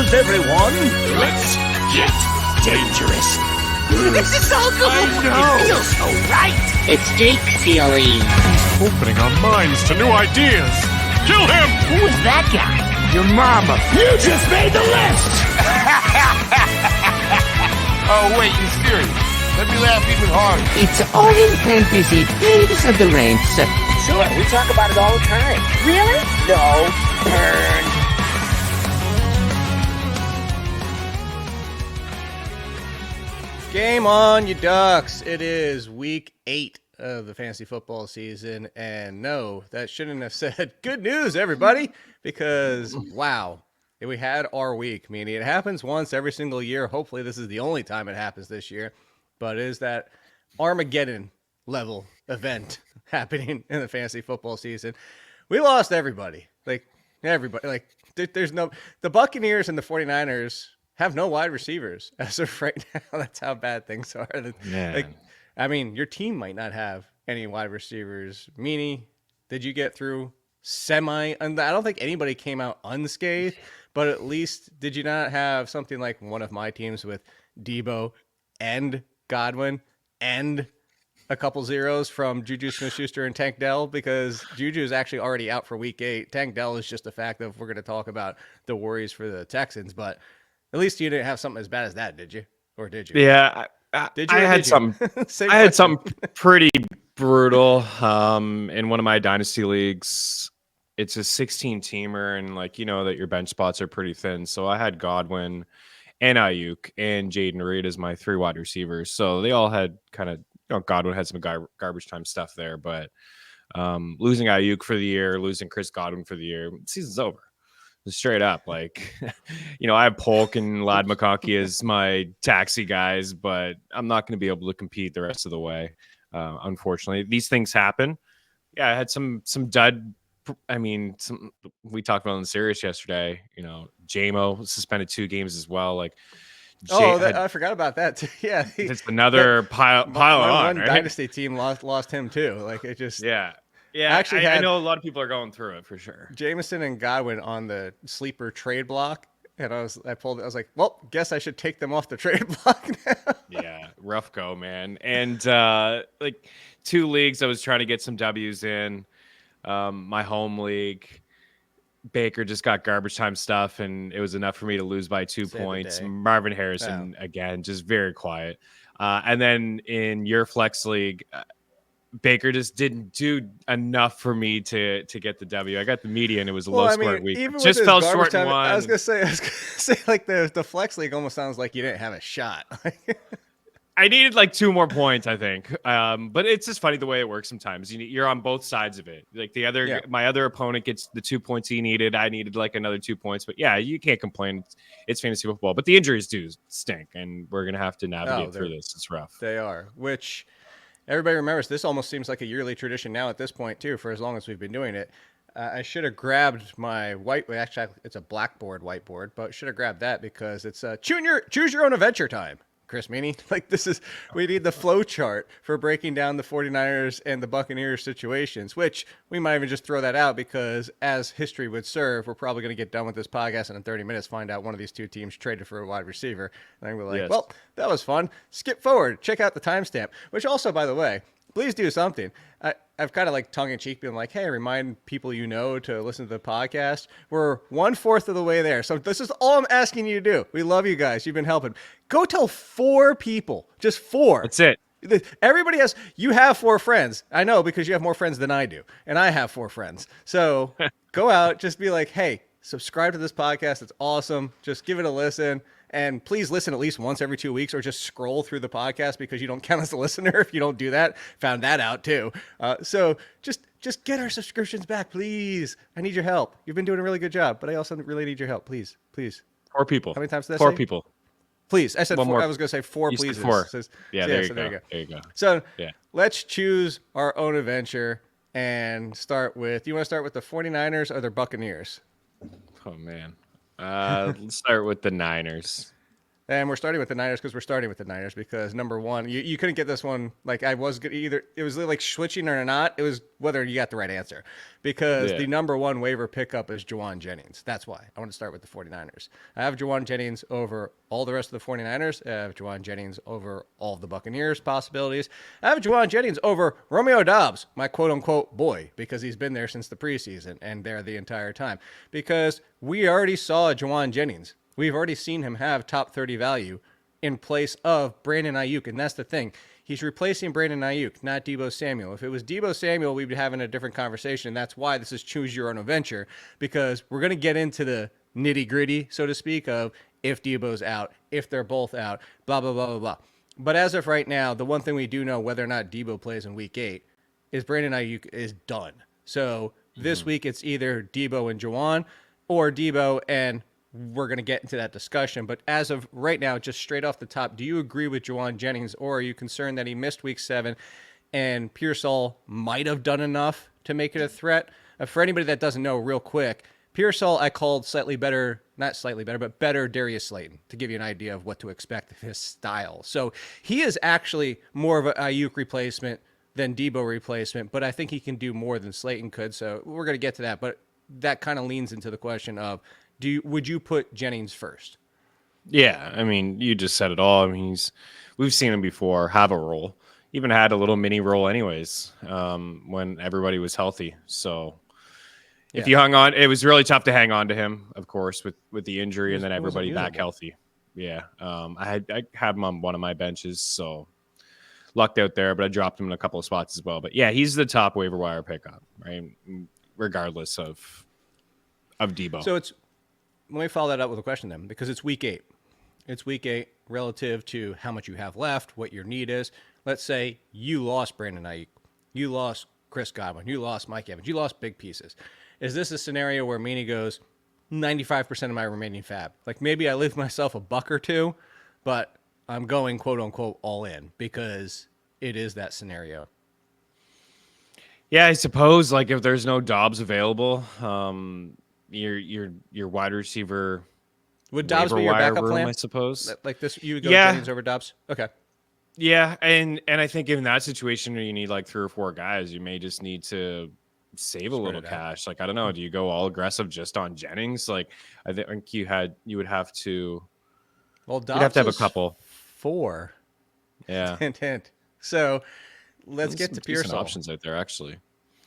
news, everyone. Let's get dangerous. This is so cool. I know. It feels so right. It's Jake Ciely. He's opening our minds to new ideas. Kill him! Who is that guy? Your mama. You just made the list. Oh, wait, you're serious. Let me laugh even harder. It's all in fantasy. Days of the ranks. Sure, we talk about it all the time. Really? No. Burn. Game on, you Ducks. It is week 8 of the fantasy football season. And no, that shouldn't have said good news, everybody, because wow, we had our week. Meaning it happens once every single year. Hopefully this is the only time it happens this year. But it is that Armageddon level event happening in the fantasy football season. We lost everybody. Everybody. There's no... The Buccaneers and the 49ers have no wide receivers as of right now. That's how bad things are. Your team might not have any wide receivers. Meaney, did you get through I don't think anybody came out unscathed, but at least did you not have something like one of my teams with Debo and Godwin and a couple zeros from Juju Smith-Schuster and Tank Dell, because Juju is actually already out for week 8. Tank Dell is just a fact of we're going to talk about the worries for the Texans, but at least you didn't have something as bad as that, did you? Or did you? Yeah, I had something pretty brutal in one of my dynasty leagues. It's a 16-teamer, and that your bench spots are pretty thin. So I had Godwin and Ayuk and Jaden Reed as my 3 wide receivers. So they all had kind of, Godwin had some garbage time stuff there, but losing Ayuk for the year, losing Chris Godwin for the year, season's over. Straight up. I have Polk and Ladd McConkey as my taxi guys, but I'm not going to be able to compete the rest of the way. Unfortunately, these things happen. Yeah, I had some dud. We talked about it on the series yesterday. JMO suspended 2 games as well. I forgot about that too. Yeah, it's another pile on. One right? dynasty team lost him too. Yeah. Actually, I know a lot of people are going through it for sure. Jameson and Godwin on the sleeper trade block, and I was like, well, guess I should take them off the trade block now. Yeah, rough go, man. And 2 leagues, I was trying to get some W's in. My home league, Baker just got garbage time stuff, and it was enough for me to lose by 2 points. Marvin Harrison, again, just very quiet. And then in your flex league, Baker just didn't do enough for me to get the W. I got the median. It was a low-scoring week. Just fell short in one. I was gonna say the flex league almost sounds like you didn't have a shot. I needed 2 more points, I think. But it's just funny the way it works sometimes. You're on both sides of it. My other opponent gets the 2 points he needed. I needed another 2 points. But yeah, you can't complain. It's fantasy football. But the injuries do stink, and we're gonna have to navigate through this. It's rough. They are. Which everybody remembers. This almost seems like a yearly tradition now at this point too. For as long as we've been doing it. I should have grabbed my actually it's a blackboard whiteboard, but should have grabbed that because it's choose your own adventure time. Chris Meaney, we need the flow chart for breaking down the 49ers and the Buccaneers situations, which we might even just throw that out because as history would serve, we're probably going to get done with this podcast and in 30 minutes find out one of these 2 teams traded for a wide receiver. And we're like, Well, that was fun. Skip forward. Check out the timestamp, which also, by the way, please do something. I've kind of tongue-in-cheek been like, hey, remind people to listen to the podcast. We're 1/4 of the way there. So this is all I'm asking you to do. We love you guys. You've been helping. Go tell 4 people. Just 4. That's it. Everybody you have 4 friends. I know because you have more friends than I do. And I have 4 friends. So go out, just be like, hey, subscribe to this podcast. It's awesome. Just give it a listen. And please listen at least once every 2 weeks or just scroll through the podcast because you don't count as a listener if you don't do that. Found that out too. So just get our subscriptions back, please. I need your help. You've been doing a really good job, but I also really need your help. Please. 4 people. How many times did I say? 4 people. Please. I said 4. I was going to say 4 pleases. 4. There you go. So let's choose our own adventure and start with, you want to start with the 49ers or the Buccaneers? Oh, man. Let's start with the Niners. And we're starting with the Niners because number one, you couldn't get this one. Like I was either it was like switching or not. It was whether you got the right answer because the number one waiver pickup is Jauan Jennings. That's why I want to start with the 49ers. I have Jauan Jennings over all the rest of the 49ers. I have Jauan Jennings over all of the Buccaneers possibilities. I have Jauan Jennings over Romeo Doubs, my quote unquote boy, because he's been there since the preseason and there the entire time because we already saw Jauan Jennings. We've already seen him have top 30 value in place of Brandon Ayuk. And that's the thing. He's replacing Brandon Ayuk, not Deebo Samuel. If it was Deebo Samuel, we'd be having a different conversation. That's why this is choose your own adventure, because we're going to get into the nitty gritty, so to speak, of if Deebo's out, if they're both out, blah, blah, blah, blah, blah. But as of right now, the one thing we do know whether or not Deebo plays in week 8 is Brandon Ayuk is done. So this week it's either Deebo and Jauan or Deebo and we're going to get into that discussion. But as of right now, just straight off the top, do you agree with Jauan Jennings, or are you concerned that he missed week 7 and Pearsall might have done enough to make it a threat? For anybody that doesn't know, real quick, Pearsall I called better Darius Slayton to give you an idea of what to expect of his style. So he is actually more of an Ayuk replacement than Deebo replacement, but I think he can do more than Slayton could. So we're going to get to that, but that kind of leans into the question of, would you put Jennings first? Yeah, I mean, you just said it all. I mean, we've seen him before have a role, even had a little mini role anyways, when everybody was healthy. So if you hung on, it was really tough to hang on to him, of course, with the injury and then everybody back healthy. Yeah, I had him on one of my benches, so lucked out there, but I dropped him in a couple of spots as well. But yeah, he's the top waiver wire pickup, right? Regardless of Deebo. So let me follow that up with a question then, because it's week 8. It's week 8 relative to how much you have left, what your need is. Let's say you lost Brandon Ayuk, you lost Chris Godwin, you lost Mike Evans, you lost big pieces. Is this a scenario where Meaney goes 95% of my remaining fab? Like maybe I leave myself a buck or two, but I'm going quote unquote all in because it is that scenario. Yeah, I suppose like if there's no Dobbs available, your wide receiver would Dobbs be your backup room, plan? I suppose. Like this, you would go Jennings over Dobbs. Okay. Yeah, and I think in that situation where you need like 3 or 4 guys, you may just need to save a little cash. Like I don't know, do you go all aggressive just on Jennings? Like I think you would have to. Well, Dobbs you'd have to have a couple. 4. Yeah. Hint. So let's There's get to some decent Pearsall. options out there actually.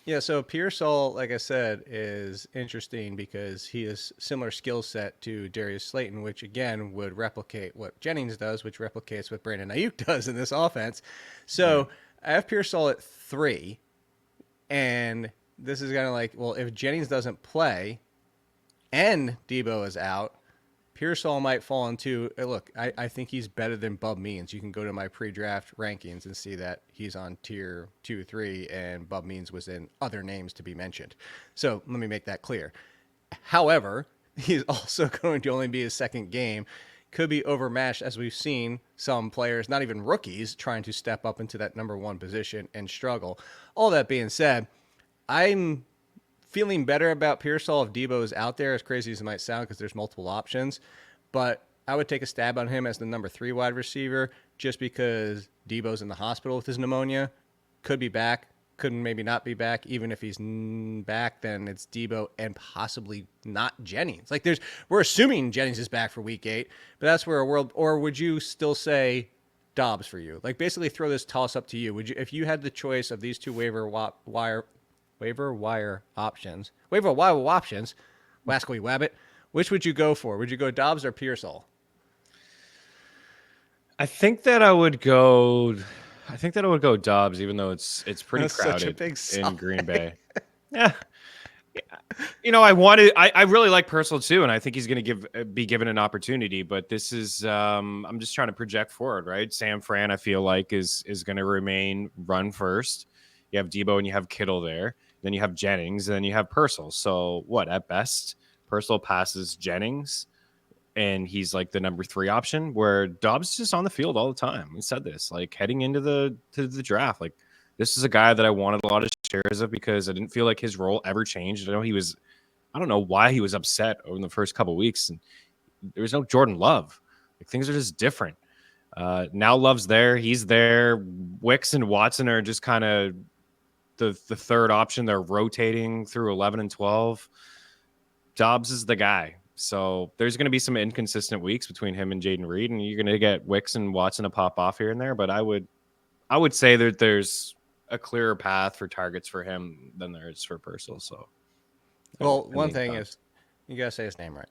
Yeah, so Pearsall, like I said, is interesting because he has similar skill set to Darius Slayton, which again would replicate what Jennings does, which replicates what Brandon Ayuk does in this offense. So I have Pearsall at 3, and this is kind of like, well, if Jennings doesn't play and Deebo is out, Pearsall might fall into, look, I think he's better than Bub Means. You can go to my pre-draft rankings and see that he's on tier 2, 3, and Bub Means was in other names to be mentioned. So let me make that clear. However, he's also going to only be his second game. Could be overmatched, as we've seen some players, not even rookies, trying to step up into that number 1 position and struggle. All that being said, I'm feeling better about Pearsall if Deebo is out there, as crazy as it might sound, because there's multiple options. But I would take a stab on him as the number 3 wide receiver just because Deebo's in the hospital with his pneumonia. Could be back, could maybe not be back. Even if he's back, then it's Deebo and possibly not Jennings. Like we're assuming Jennings is back for week 8, but that's where or would you still say Dobbs for you? Like basically throw this toss up to you. Would you, if you had the choice of these 2 waiver wire options, Wascally Wabbit, which would you go for? Would you go Dobbs or Pearsall? I think that I would go Dobbs, even though it's pretty crowded in Green Bay. Yeah. You know, I really like Pearsall too, and I think he's going to be given an opportunity. But this is, I'm just trying to project forward, right? Sam Fran, I feel like is going to remain run first. You have Deebo and you have Kittle there. Then you have Jennings, and then you have Pearsall. So what? At best, Pearsall passes Jennings, and he's like the number 3 option. Where Dobbs is just on the field all the time. We said this, like heading into the draft, like this is a guy that I wanted a lot of shares of because I didn't feel like his role ever changed. I don't know why he was upset over the first couple of weeks, and there was no Jordan Love. things are just different. Now Love's there. He's there. Wicks and Watson are just kind of the third option. They're rotating through 11 and 12. Dobbs is the guy. So there's going to be some inconsistent weeks between him and Jaden Reed, and you're going to get Wicks and Watson to pop off here and there. But I would say that there's a clearer path for targets for him than there is for Purcell. So, well, one thing is you got to say his name right.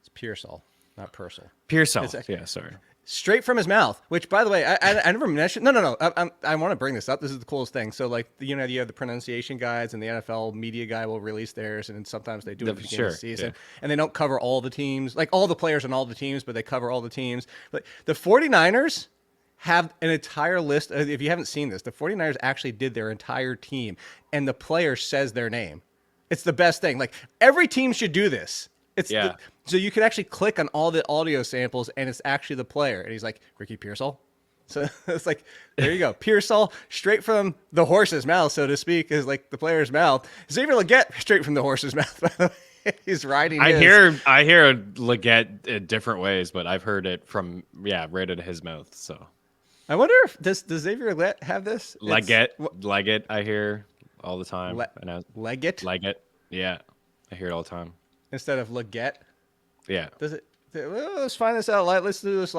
It's Pearsall, not Purcell. Pearsall. Yeah, sorry. Straight from his mouth, which, by the way, I never mentioned. No. I want to bring this up. This is the coolest thing. So, like, you have the pronunciation guides, and the NFL media guy will release theirs, and sometimes they do it at the beginning of the season. Yeah. And they don't cover all the teams, like all the players on all the teams, but they cover all the teams. But the 49ers have an entire list. If you haven't seen this, the 49ers actually did their entire team, and the player says their name. It's the best thing. Like, every team should do this. So you can actually click on all the audio samples, and it's actually the player. And he's like, Ricky Pearsall. So it's like, there you go. Pearsall, straight from the horse's mouth, so to speak, is like the player's mouth. Xavier Legette, straight from the horse's mouth, by the way. He's riding I hear Legette in different ways, but I've heard it from, right out of his mouth. So I wonder if does Xavier Legette have this? Legette, I hear all the time. Legette? Yeah. I hear it all the time. Instead of Legette? Yeah. Does it? Well, let's find this out. Let's do this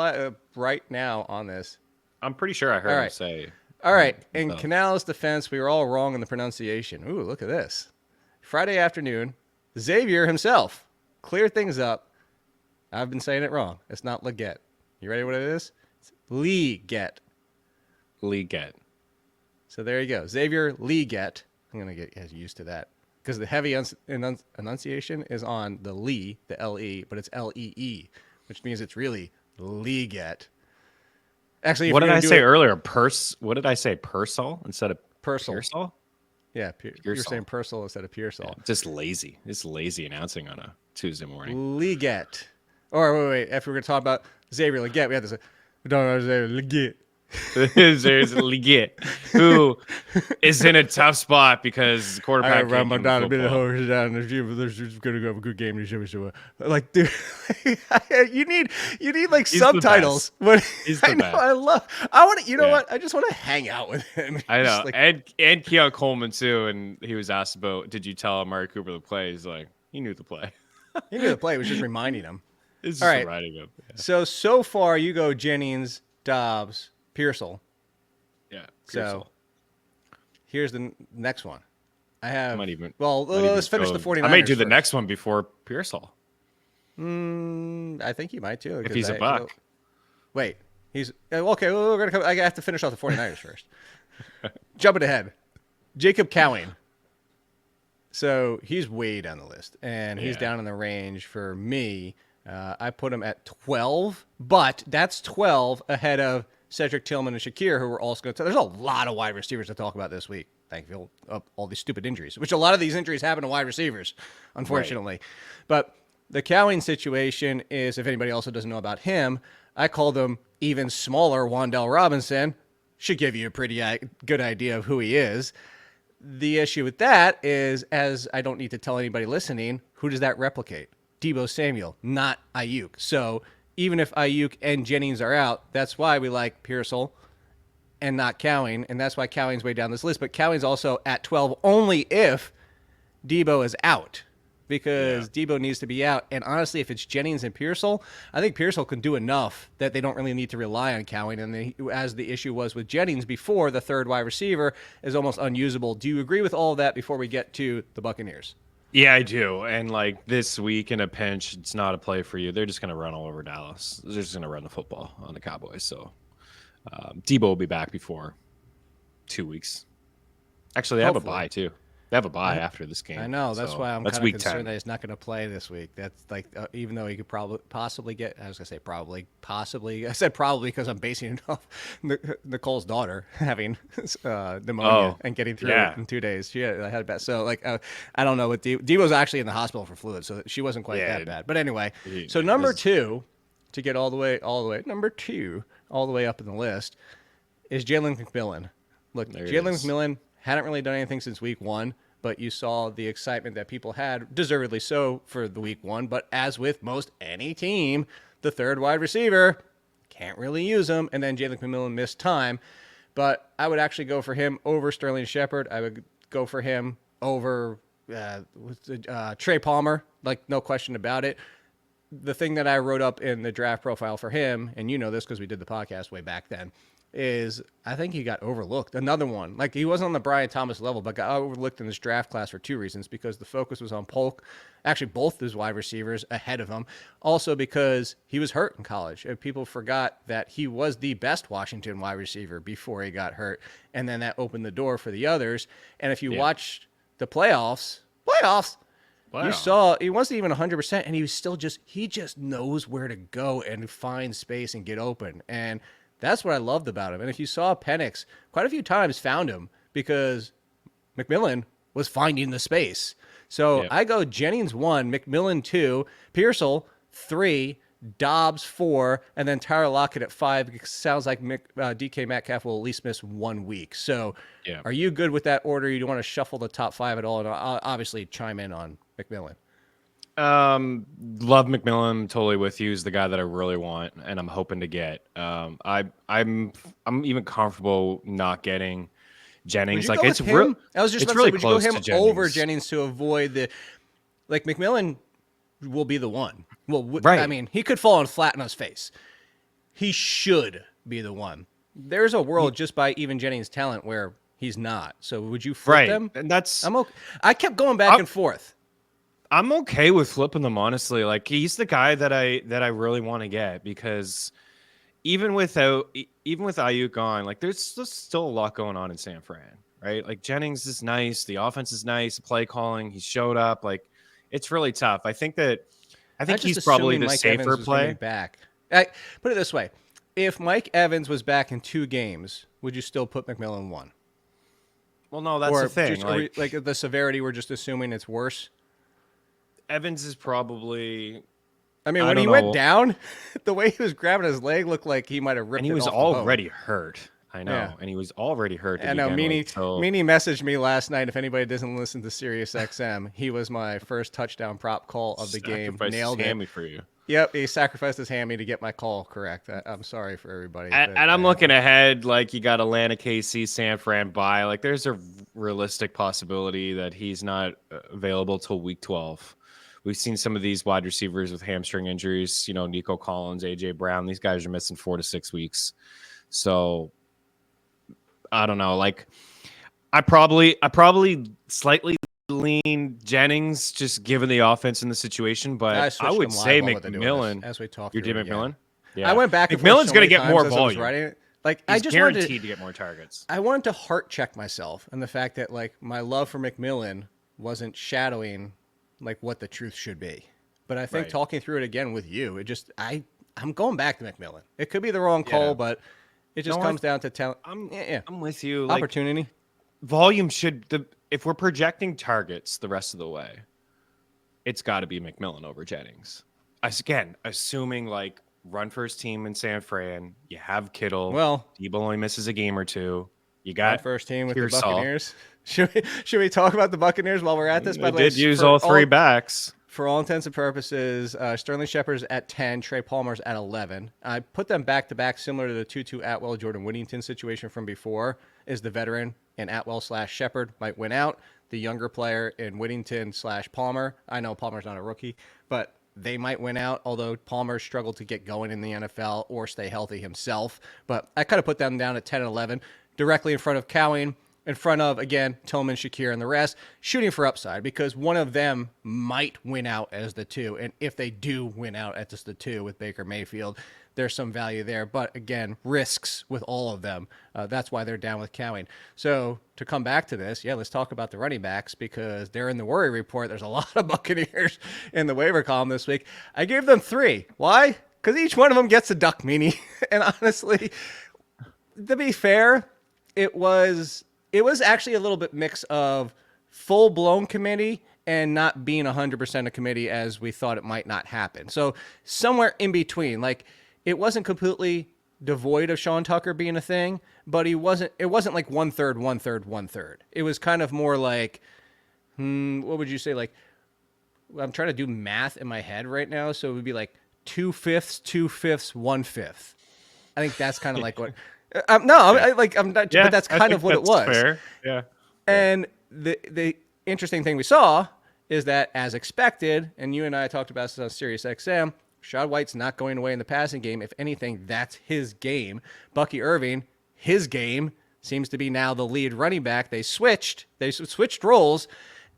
right now on this. I'm pretty sure I heard him say. All right. In Canales' defense, we were all wrong in the pronunciation. Ooh, look at this. Friday afternoon, Xavier himself cleared things up. I've been saying it wrong. It's not Legette. You ready what it is? It's Legette. So there you go. Xavier Legette. I'm going to get used to that. Because the heavy enunciation is on the Lee, the L-E, but it's L-E-E, which means it's really Legette. Actually, what did I say earlier? What did I say? Pearsall instead of Pearsall? Yeah, you're saying Pearsall instead of Pearsall. Yeah, just lazy. It's lazy announcing on a Tuesday morning. Legette. Or wait. If we're going to talk about Xavier Legette, we have to say, we don't know Xavier Legette. There's Legette, who is in a tough spot because the quarterback. I run my down a bit of horse down. There's going to go have a good game. Like, dude, you need like He's subtitles. He's the best. I want to. You know what? I just want to hang out with him. I know, and Keon Coleman too. And he was asked about, did you tell Amari Cooper the play? He's like, he knew the play. He knew the play. It was just reminding him. It's just all right. reminding him. Yeah. So far, you go Jennings, Dobbs, Pearsall. Yeah. Pearsall. So here's the next one. I have. Let's finish the 49ers. I may do the first. next one before Pearsall. I think you might too. If he's a Buck. Wait. He's okay. We're gonna come. I have to finish off the 49ers first. Jumping ahead. Jacob Cowing. So he's way down the list, and he's down in the range for me. I put him at 12, but that's 12 ahead of Cedric Tillman and Shakir, who we're also going to tell. There's a lot of wide receivers to talk about this week. Thank you. All these stupid injuries, which a lot of these injuries happen to wide receivers, unfortunately. Right. But the Cowing situation is, if anybody also doesn't know about him, I call them even smaller Wan'Dale Robinson. Should give you a pretty good idea of who he is. The issue with that is, as I don't need to tell anybody listening, who does that replicate? Deebo Samuel, not Ayuk. So even if Ayuk and Jennings are out, that's why we like Pearsall and not Cowing, and that's why Cowing's way down this list. But Cowing's also at 12 only if Deebo is out, because Deebo needs to be out. And honestly, if it's Jennings and Pearsall, I think Pearsall can do enough that they don't really need to rely on Cowing. And as the issue was with Jennings before, the third wide receiver is almost unusable. Do you agree with all of that before we get to the Buccaneers? Yeah, I do. And like this week in a pinch, it's not a play for you. They're just going to run all over Dallas. They're just going to run the football on the Cowboys. So Deebo will be back before 2 weeks. Actually, they have a bye too. They have a bye after this game. I know. That's why I'm kind of concerned 10. that he's not going to play this week. That's like, even though he could possibly get, I was going to say possibly. I said probably because I'm basing it off Nicole's daughter having pneumonia and getting through it in 2 days. She had a bad. So like, I don't know what Deebo's actually in the hospital for fluid, so she wasn't quite that bad. But anyway, so number two, to get all the way, number two, all the way up in the list is Jalen McMillan. Look, Jalen McMillan hadn't really done anything since week one, but you saw the excitement that people had, deservedly so, for the week one. But as with most any team, the third wide receiver. Can't really use him. And then Jalen McMillan missed time. But I would actually go for him over Sterling Shepard. I would go for him over Trey Palmer, like no question about it. The thing that I wrote up in the draft profile for him, and you know this because we did the podcast way back then, is I think he got overlooked. Another one. Like, he wasn't on the Brian Thomas level, but got overlooked in this draft class for two reasons. Because the focus was on Polk, actually both his wide receivers ahead of him. Also because he was hurt in college. And people forgot that he was the best Washington wide receiver before he got hurt. And then that opened the door for the others. And if you watched the playoffs, you saw he wasn't even 100%, and he was still he just knows where to go and find space and get open. And that's what I loved about him. And if you saw Penix, quite a few times found him because McMillan was finding the space. So I go Jennings 1, McMillan 2, Pearsall 3, Dobbs 4, and then Tyler Lockett at 5. It sounds like DK Metcalf will at least miss 1 week. So are you good with that order? You don't want to shuffle the top 5 at all? And I'll obviously chime in on McMillan. Love McMillan. Totally with you. Is the guy that I really want and I'm hoping to get. I'm even comfortable not getting Jennings. Like, it's real. I was just it's about really to say, close would you go him to Jennings. over Jennings to avoid the, like, McMillan will be the one. Well, right. I mean, he could fall on flat on his face. He should be the one. There's a world just by even Jennings' talent where he's not. So would you flip them? And that's I'm okay. I kept going back and forth. I'm okay with flipping them, honestly. Like, he's the guy that I really want to get because even with Ayuk gone, like, there's still a lot going on in San Fran, right? Like, Jennings is nice, the offense is nice, the play calling, he showed up. Like, it's really tough. I think he's probably the safer play. Back. Put it this way: if Mike Evans was back in 2 games, would you still put McMillan 1? Well, no, that's the thing. Like the severity, we're just assuming it's worse. Evans is probably. I mean, when he went down, the way he was grabbing his leg looked like he might have ripped. And he was already hurt. I know, and he was already hurt. I know. Meaney messaged me last night. If anybody doesn't listen to Sirius XM, he was my first touchdown prop call of the game. Nailed it for you. Yep, he sacrificed his hammy to get my call correct. I'm sorry for everybody. And I'm looking ahead. Like, you got Atlanta, KC, San Fran bye. Like, there's a realistic possibility that he's not available till week 12. We've seen some of these wide receivers with hamstring injuries. You know, Nico Collins, AJ Brown. These guys are missing 4 to 6 weeks. So I don't know. Like, I probably slightly lean Jennings just given the offense in the situation, but I would say McMillan. As we talk, you did McMillan. Yeah, I went back. McMillan's going to get more volume. Like, he's I just guaranteed to get more targets. I wanted to heart check myself and the fact that, like, my love for McMillan wasn't shadowing like what the truth should be. But I think talking through it again with you, it just I'm going back to McMillan. It could be the wrong call, but it just comes down to talent. I'm with you. Opportunity. Like, volume if we're projecting targets the rest of the way, it's got to be McMillan over Jennings. Again, assuming like run first team in San Fran, you have Kittle. Well, Debo only misses a game or two. You got first team with Pearsall. The Buccaneers. Should we talk about the Buccaneers while we're at this? They did use all 3 backs. For all intents and purposes, Sterling Shepard's at 10, Trey Palmer's at 11. I put them back-to-back similar to the 2-2 Atwell, Jordan Whittington situation from before, is the veteran and Atwell/Shepard might win out. The younger player in Whittington/Palmer. I know Palmer's not a rookie, but they might win out, although Palmer struggled to get going in the NFL or stay healthy himself. But I kind of put them down at 10 and 11, directly in front of Cowing, in front of, again, Tillman, Shakir, and the rest, shooting for upside because one of them might win out as the 2. And if they do win out at just the 2 with Baker Mayfield, there's some value there. But again, risks with all of them. That's why they're down with Cowing. So to come back to this, let's talk about the running backs because they're in the worry report. There's a lot of Buccaneers in the waiver column this week. I gave them 3. Why? Because each one of them gets a duck, Meaney. And honestly, to be fair, it was actually a little bit mix of full-blown committee and not being 100% a committee as we thought it might not happen. So somewhere in between. Like, it wasn't completely devoid of Sean Tucker being a thing, but it wasn't like 1/3, 1/3, 1/3. It was kind of more like, what would you say? Like, I'm trying to do math in my head right now. So it would be like 2/5, 2/5, 1/5. I think that's kind of like what. I'm not. Yeah, but that's kind of what it was. Fair. Yeah. And the interesting thing we saw is that, as expected, and you and I talked about this on Sirius XM, Rashad White's not going away in the passing game. If anything, that's his game. Bucky Irving, his game seems to be now the lead running back. They switched roles.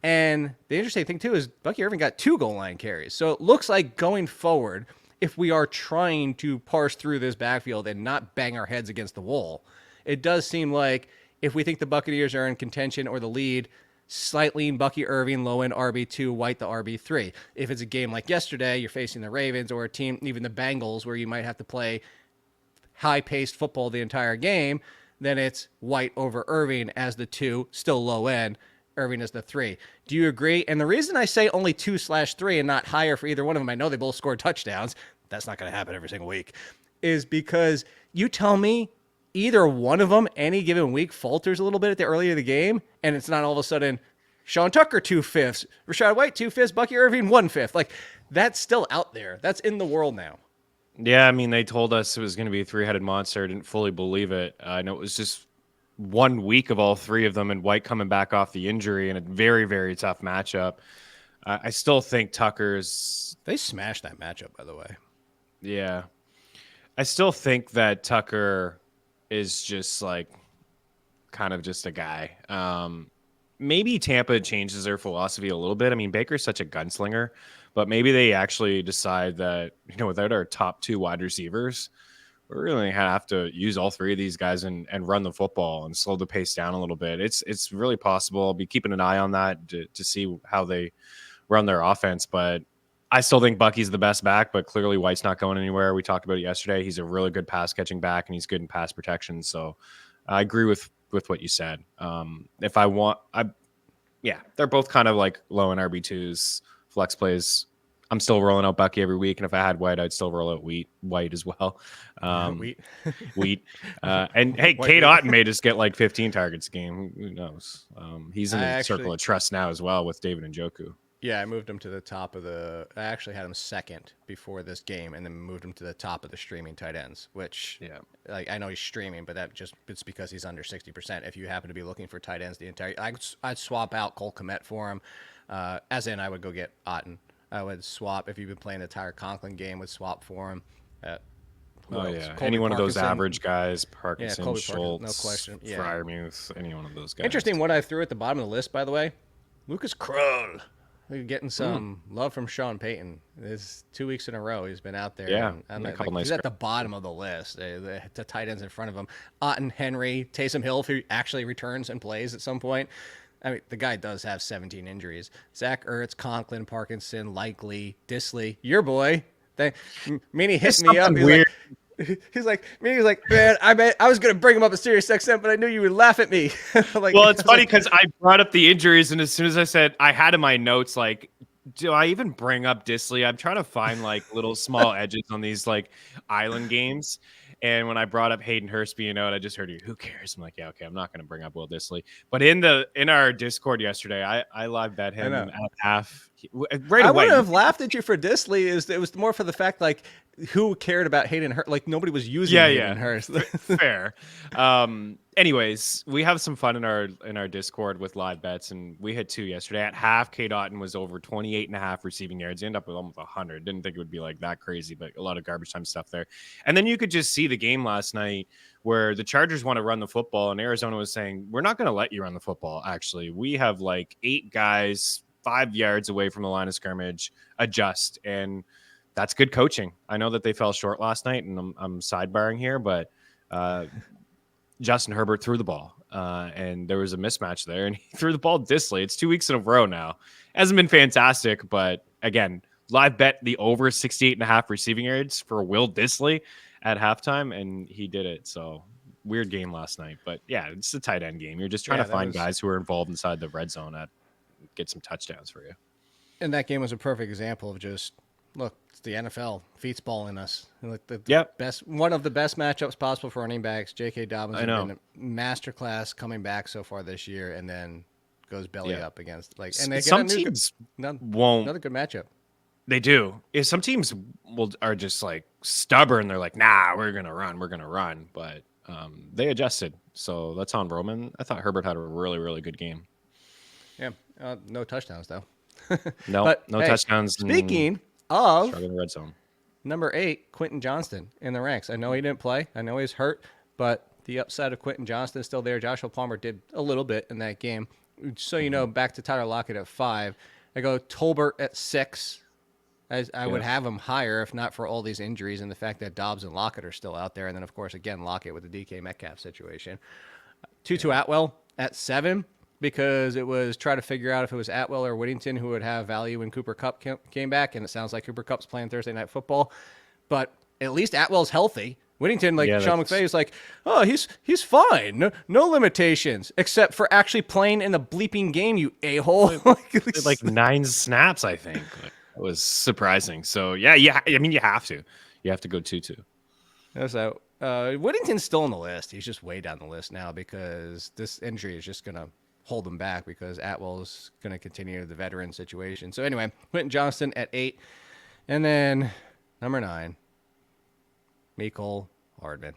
And the interesting thing, too, is Bucky Irving got 2 goal line carries. So it looks like going forward, if we are trying to parse through this backfield and not bang our heads against the wall, it does seem like if we think the Buccaneers are in contention or the lead, slightly in Bucky Irving, low end RB2, White the RB3. If it's a game like yesterday, you're facing the Ravens or a team, even the Bengals, where you might have to play high-paced football the entire game, then it's White over Irving as the 2, still low end, Irving as the 3. Do you agree? And the reason I say only 2/3 and not higher for either one of them, I know they both scored touchdowns. That's not going to happen every single week. Is because you tell me either one of them any given week falters a little bit at the early of the game, and it's not all of a sudden Sean Tucker 2/5, Rashad White 2/5, Bucky Irving 1/5. Like, that's still out there. That's in the world now. Yeah, I mean, they told us it was going to be a 3-headed monster. I didn't fully believe it. I know it was just 1 week of all 3 of them, and White coming back off the injury in a very, very tough matchup. I still think Tucker's... They smashed that matchup, by the way. Yeah. I still think that Tucker is just like kind of just a guy. Maybe Tampa changes their philosophy a little bit. I mean, Baker's such a gunslinger, but maybe they actually decide that, without our top 2 wide receivers, we're really going to have to use all 3 of these guys and run the football and slow the pace down a little bit. It's really possible. I'll be keeping an eye on that to see how they run their offense, but I still think Bucky's the best back, but clearly White's not going anywhere. We talked about it yesterday. He's a really good pass catching back and he's good in pass protection. So I agree with what you said. They're both kind of like low in RB2s, flex plays. I'm still rolling out Bucky every week, and if I had White, I'd still roll out White as well. Wheat. And hey, Cade Otton may just get like 15 targets a game. Who knows? He's in the circle of trust now as well with David Njoku. Yeah, I moved him to the top of I actually had him second before this game, and then moved him to the top of the streaming tight ends, which, I know he's streaming, but it's because he's under 60%. If you happen to be looking for tight ends I'd swap out Cole Kmet for him, as in I would go get Otton. I would swap, if you've been playing the Tyler Conklin game, would swap for him. Any one of those average guys, Parkinson, Schultz, no question. Yeah. Freiermuth, any one of those guys. Interesting what I threw at the bottom of the list, by the way. Lucas Krull. We're getting some love from Sean Payton. This 2 weeks in a row he's been out there. Yeah, he's at the bottom of the list. The tight ends in front of him. Otton, Henry, Taysom Hill, who actually returns and plays at some point. I mean, the guy does have 17 injuries. Zach Ertz, Conklin, Parkinson, Likely, Disley, your boy. Meaney hit me up. He's like, man, I was going to bring him up at Sirius XM, but I knew you would laugh at me. Well, it's funny because I brought up the injuries, and as soon as I said, I had in my notes, like, do I even bring up Disley? I'm trying to find like little small edges on these like island games. And when I brought up Hayden Hurst being out, I just heard you. Who cares? I'm like, yeah, okay, I'm not going to bring up Will Disley. But in our Discord yesterday, I live bet him at half right away. I would have laughed at you for Disley. It was more for the fact like who cared about Hayden Hurst? Like nobody was using Hayden Hurst. Fair. Anyways, we have some fun in our Discord with live bets, and we had 2 yesterday. At half, Cade Otton was over 28.5 receiving yards. He ended up with almost 100. Didn't think it would be like that crazy, but a lot of garbage time stuff there. And then you could just see the game last night where the Chargers want to run the football, and Arizona was saying, we're not going to let you run the football, actually. We have like 8 guys 5 yards away from the line of scrimmage, adjust, and that's good coaching. I know that they fell short last night, and I'm sidebarring here, but Justin Herbert threw the ball, and there was a mismatch there, and he threw the ball Disley. It's 2 weeks in a row now. Hasn't been fantastic, but again, live bet the over 68.5 receiving yards for Will Disley at halftime, and he did it. So weird game last night, but yeah, it's a tight end game. You're just trying to find guys who are involved inside the red zone that get some touchdowns for you. And that game was a perfect example of just, look, it's the NFL. Feet's balling us. Like one of the best matchups possible for running backs. J.K. Dobbins has been a masterclass coming back so far this year, and then goes belly up against and they some teams won't. Another good matchup. They do. If some teams are just like stubborn, they're like, nah, we're gonna run. But they adjusted, so that's on Roman. I thought Herbert had a really, really good game. Yeah, no touchdowns though. No touchdowns. Speaking of in the red zone, number 8, Quentin Johnston in the ranks. I know he didn't play. I know he's hurt, but the upside of Quentin Johnston is still there. Joshua Palmer did a little bit in that game. So you know, back to Tyler Lockett at 5. I go Tolbert at 6. I would have him higher if not for all these injuries and the fact that Dobbs and Lockett are still out there. And then, of course, again, Lockett with the DK Metcalf situation. Tutu Atwell at 7 because it was try to figure out if it was Atwell or Whittington who would have value when Cooper Kupp came back. And it sounds like Cooper Kupp's playing Thursday Night Football. But at least Atwell's healthy. Whittington, Sean McVay is like, oh, he's fine. No limitations except for actually playing in the bleeping game, you a-hole. like 9 snaps, I think. It was surprising. So, yeah, I mean, you have to go 2-2. So, Whittington's still on the list. He's just way down the list now because this injury is just going to hold him back because Atwell's going to continue the veteran situation. So, anyway, Quentin Johnston at 8. And then number 9, Mecole Hardman.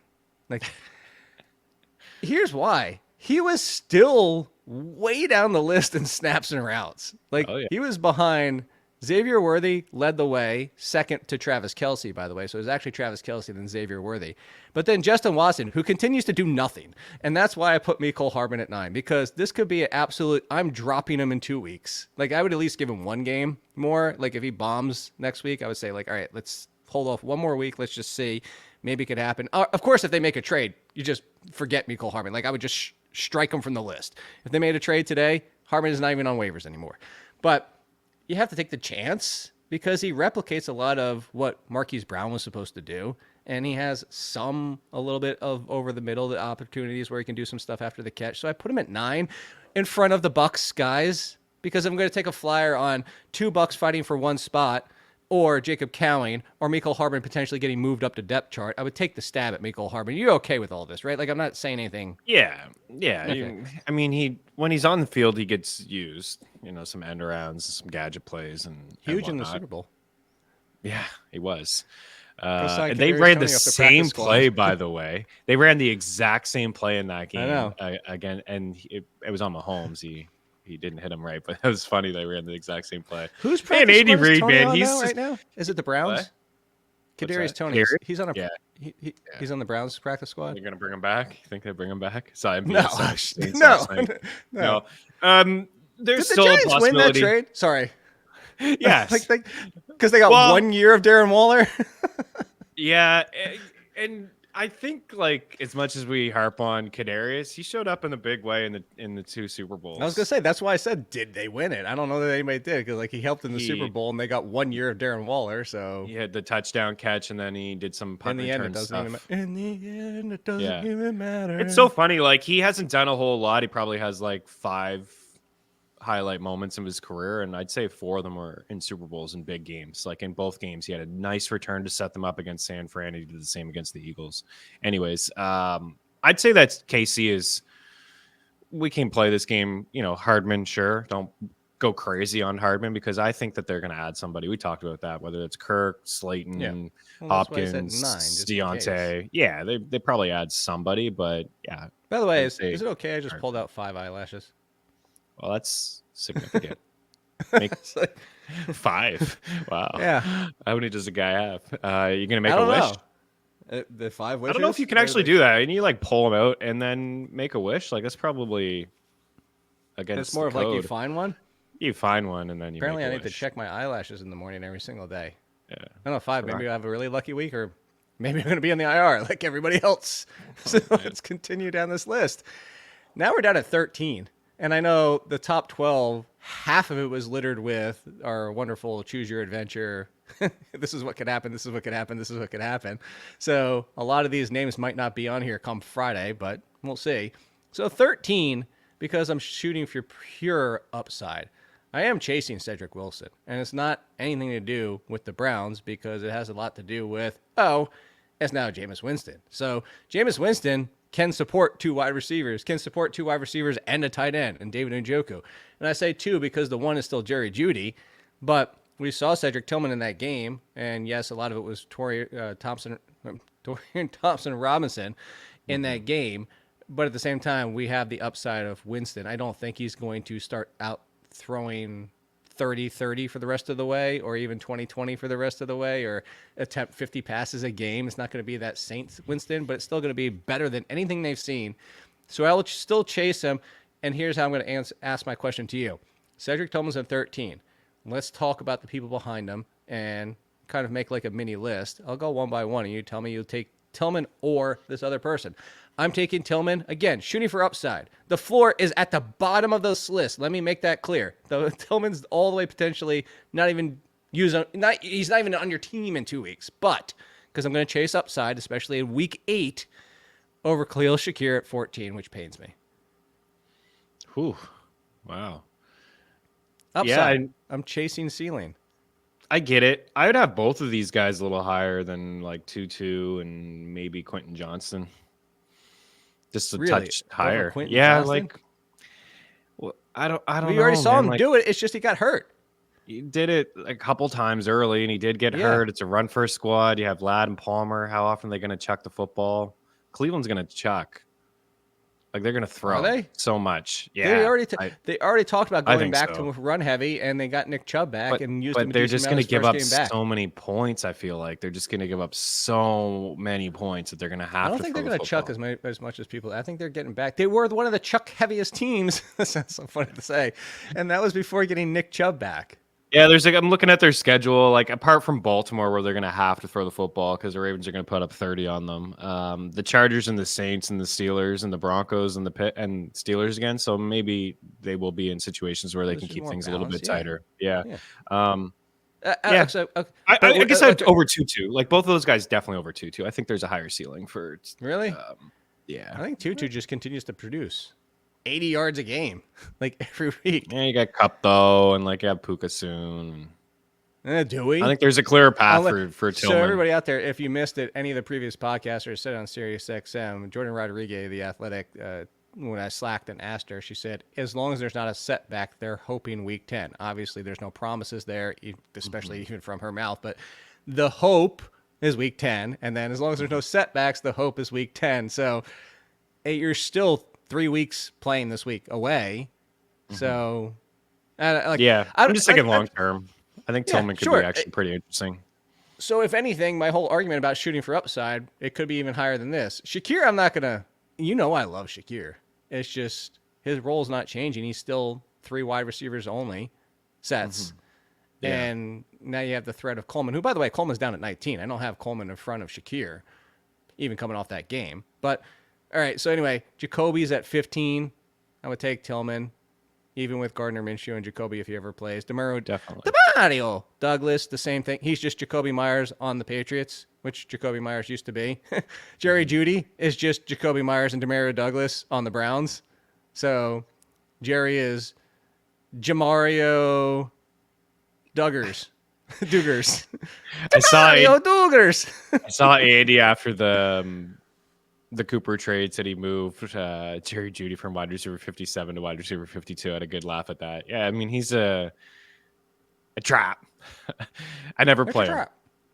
Here's why. He was still way down the list in snaps and routes. He was behind... Xavier Worthy led the way, second to Travis Kelce, by the way. So it was actually Travis Kelce then Xavier Worthy. But then Justin Watson, who continues to do nothing. And that's why I put Mecole Hardman at 9, because this could be an absolute, I'm dropping him in 2 weeks. I would at least give him 1 game more. If he bombs next week, I would say, all right, let's hold off 1 more week. Let's just see. Maybe it could happen. Of course, if they make a trade, you just forget Mecole Hardman. I would just strike him from the list. If they made a trade today, Hardman is not even on waivers anymore. But you have to take the chance because he replicates a lot of what Marquise Brown was supposed to do. And he has a little bit of over the middle, the opportunities where he can do some stuff after the catch. So I put him at 9 in front of the Bucs guys because I'm going to take a flyer on 2 Bucs fighting for 1 spot or Jacob Cowing or Mecole Hardman potentially getting moved up to depth chart. I would take the stab at Mecole Hardman. You're okay with all this, right? I'm not saying anything. Yeah. Okay. I mean, when he's on the field, he gets used. Some end arounds, some gadget plays, and huge in the Super Bowl. Yeah, he was. And they ran the same play, by the way. They ran the exact same play in that game. I know. Again, and it was on Mahomes. He didn't hit him right, but it was funny they ran the exact same play. Who's practice Andy Reid, man? He's right now. Is it the Browns? Kadarius Toney. He's on a. Yeah. He's on the Browns practice squad. They're gonna bring him back. You think they bring him back? Sorry, no. There's Did still the Giants a possibility. win that trade? Sorry. Yes. Because they got 1 year of Darren Waller. Yeah, and I think as much as we harp on Kadarius, he showed up in a big way in the 2 Super Bowls. I was gonna say that's why I said did they win it? I don't know that anybody did because he helped in the Super Bowl and they got 1 year of Darren Waller. So he had the touchdown catch and then he did some punt return stuff. In the end, it doesn't even matter. It's so funny. He hasn't done a whole lot. He probably has 5 highlight moments of his career, and I'd say 4 of them were in Super Bowls and big games. In both games, he had a nice return to set them up against San Fran. He did the same against the Eagles. Anyways, I'd say that KC we can play this game. Hardman, sure. Don't go crazy on Hardman because I think that they're going to add somebody. We talked about that, whether it's Kirk, Slayton, Hopkins, Deontay. Yeah, they probably add somebody, but yeah. By the way, is it okay? I just pulled out 5 eyelashes. Well, that's significant. 5. Wow. Yeah. How many does a guy have? You gonna make a wish? The 5 wishes? I don't know if you can actually do that. And you pull them out and then make a wish. That's probably against. It's more of code. you find one. You find one and then you. Apparently, make a I need wish. to check my eyelashes in the morning every single day. Yeah. I don't know 5. Maybe I have a really lucky week, or maybe I'm going to be in the IR like everybody else. So let's continue down this list. Now we're down at 13. And I know the top 12, half of it was littered with our wonderful choose your adventure. This is what could happen. This is what could happen. This is what could happen. So a lot of these names might not be on here come Friday, but we'll see. So 13, because I'm shooting for pure upside. I am chasing Cedric Wilson, and it's not anything to do with the Browns because it has a lot to do with, it's now Jameis Winston. So Jameis Winston can support 2 wide receivers, and a tight end, and David Njoku. And I say 2 because the one is still Jerry Jeudy, but we saw Cedric Tillman in that game, and yes, a lot of it was Torian Thompson Robinson in that game. But at the same time, we have the upside of Winston. I don't think he's going to start out throwing 30-30 for the rest of the way, or even 20-20 for the rest of the way, or attempt 50 passes a game. It's not going to be that Saints Winston, but it's still going to be better than anything they've seen. So I will still chase him. And here's how I'm going to ask my question to you. Cedric Tillman's at 13. Let's talk about the people behind him and kind of make like a mini list. I'll go one by one, and you tell me you'll take Tillman or this other person. I'm taking Tillman. Again, shooting for upside. The floor is at the bottom of this list. Let me make that clear. Tillman's all the way potentially he's not even on your team in 2 weeks. But because I'm going to chase upside, especially in week 8, over Khalil Shakir at 14, which pains me. Whew. Wow. Upside. Yeah, I'm chasing ceiling. I get it. I would have both of these guys a little higher than like Tutu and maybe Quentin Johnston. Just a touch higher. Yeah, Johnston? Like well, I don't know. We already saw him do it. It's just he got hurt. He did it a couple times early, and he did get hurt. It's a run-first squad. You have Ladd and Palmer. How often are they going to chuck the football? Cleveland's going to chuck. Like they're going to throw so much. Yeah, they already talked about going back to run heavy, and they got Nick Chubb back and used him. But they're just going to give up so many points. I feel like they're just going to give up so many points that they're going to have. I don't think they're going to chuck as much as people. I think they're getting back. They were one of the chuck heaviest teams. That sounds so funny to say, and that was before getting Nick Chubb back. Yeah, I'm looking at their schedule. Like apart from Baltimore, where they're going to have to throw the football because the Ravens are going to put up 30 on them. The Chargers and the Saints and the Steelers and the Broncos and and Steelers again. So maybe they will be in situations where they can keep things a little bit tighter. Yeah. I guess I'd over 2-2. Like both of those guys definitely over 2-2. I think there's a higher ceiling for really. Yeah, I think Tutu just continues to produce 80 yards a game, like every week. Yeah, you got Cup though, and like you have Puka soon. Do we? I think there's a clearer path for Tillman. So everybody out there, if you missed it, any of the previous podcasters said on Sirius XM, Jordan Rodriguez, the Athletic, when I slacked and asked her, she said, as long as there's not a setback, they're hoping week 10. Obviously, there's no promises there, especially even from her mouth, but the hope is week 10, and then as long as there's no setbacks, the hope is week 10. So you're still 3 weeks playing this week away. So, I'm just thinking long term. I think Tillman could be actually pretty interesting. So, if anything, my whole argument about shooting for upside, it could be even higher than this. Shakir, I'm not going to, I love Shakir. It's just his role's not changing. He's still 3 wide receivers only sets. And now you have the threat of Coleman, who, by the way, Coleman's down at 19. I don't have Coleman in front of Shakir, even coming off that game. But all right, so anyway, Jacoby's at 15. I would take Tillman, even with Gardner Minshew and Jacoby if he ever plays. Demario Douglas, the same thing. He's just Jacoby Myers on the Patriots, which Jacoby Myers used to be. Jerry Jeudy is just Jacoby Myers and Demario Douglas on the Browns. So Jerry is Jamario Duggars. Duggars. I saw Andy after the Cooper trade said he moved Jerry Jeudy from wide receiver 57 to wide receiver 52. I had a good laugh at that. Yeah, I mean, he's a trap. I never play him.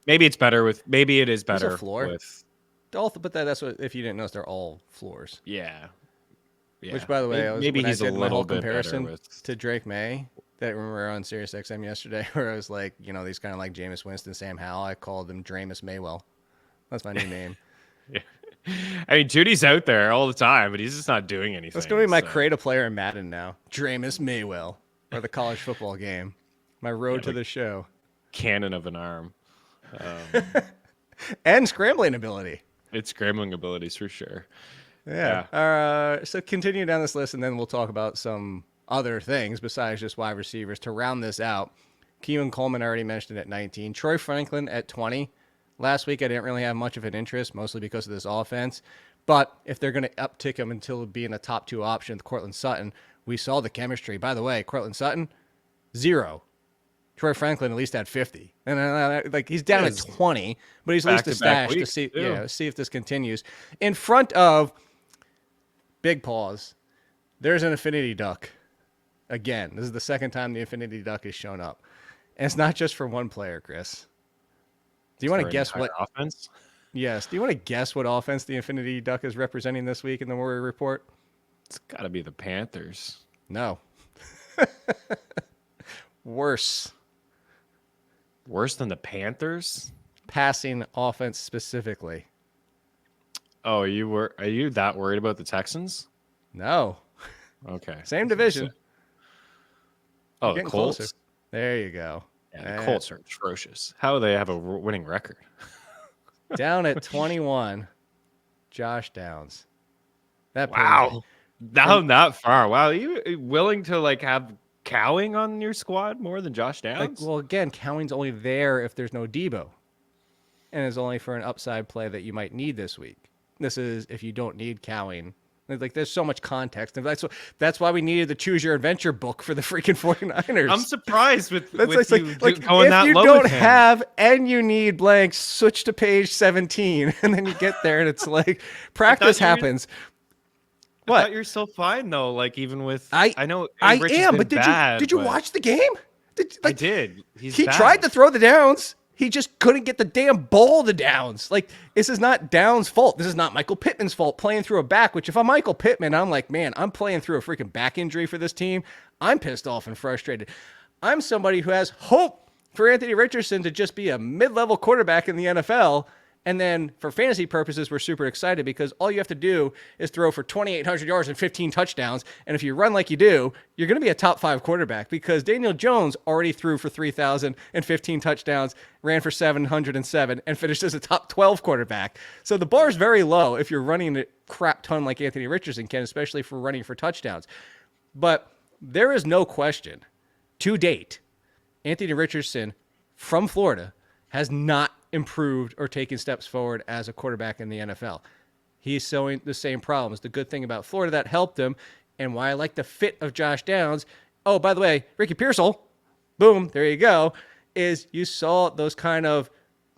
Maybe it is better He's a floor. But that's what, if you didn't notice, they're all floors. Yeah. Which, by the way, maybe he's a little bit comparison to Drake May that remember on Sirius XM yesterday, where I was like, these kind of like Jameis Winston, Sam Howell. I called them Dramus Maywell. That's my new name. Yeah. I mean, Judy's out there all the time, but he's just not doing anything. That's going to be my creative player in Madden now. Dramus Maywell for the college football game. My road to the show. Cannon of an arm. And scrambling ability. It's scrambling abilities for sure. Yeah. So continue down this list, and then we'll talk about some other things besides just wide receivers to round this out. Keelan Coleman already mentioned at 19. Troy Franklin at 20. Last week, I didn't really have much of an interest, mostly because of this offense. But if they're going to uptick him until being a top 2 option with Courtland Sutton, we saw the chemistry. By the way, Courtland Sutton, 0. Troy Franklin at least had 50. And he's down at 20, but he's at least a stash to see if this continues. In front of Big Paws, there's an Infinity Duck. Again, this is the second time the Infinity Duck has shown up. And it's not just for one player, Chris. Do you want to guess what offense? Yes. Do you want to guess what offense the Infinity Duck is representing this week in the Warrior Report? It's got to be the Panthers. No. Worse. Worse than the Panthers? Passing offense specifically. Oh, are you that worried about the Texans? No. Okay. Same division. Oh, the Colts? Closer. There you go. Yeah, the Colts are atrocious. How do they have a winning record? Down at 21, Josh Downs. Wow. Down that far. Wow. Are you willing to have Cowing on your squad more than Josh Downs? Well, again, Cowing's only there if there's no Debo. And is only for an upside play that you might need this week. This is if you don't need Cowing. There's so much context. And that's why we needed the Choose Your Adventure book for the freaking 49ers. I'm surprised with you going if that low you with don't him. have and you need blank, switch to page 17. And then you get there and it's practice happens. I thought you're so fine though. Even with I know Rich am, but did you watch the game? I did. He tried to throw the downs. He just couldn't get the damn ball to Downs. This is not Downs' fault. This is not Michael Pittman's fault playing through a back, which if I'm Michael Pittman, I'm like, man, I'm playing through a freaking back injury for this team. I'm pissed off and frustrated. I'm somebody who has hope for Anthony Richardson to just be a mid-level quarterback in the NFL. And then for fantasy purposes, we're super excited because all you have to do is throw for 2,800 yards and 15 touchdowns. And if you run like you do, you're going to be a top 5 quarterback because Daniel Jones already threw for 3,000 and 15 touchdowns, ran for 707, and finished as a top 12 quarterback. So the bar is very low if you're running a crap ton like Anthony Richardson can, especially for running for touchdowns. But there is no question, to date, Anthony Richardson from Florida has not improved or taken steps forward as a quarterback in the NFL. He's showing the same problems. The good thing about Florida that helped him, and why I like the fit of Josh Downs, oh, by the way, Ricky Pearsall, boom, there you go, is you saw those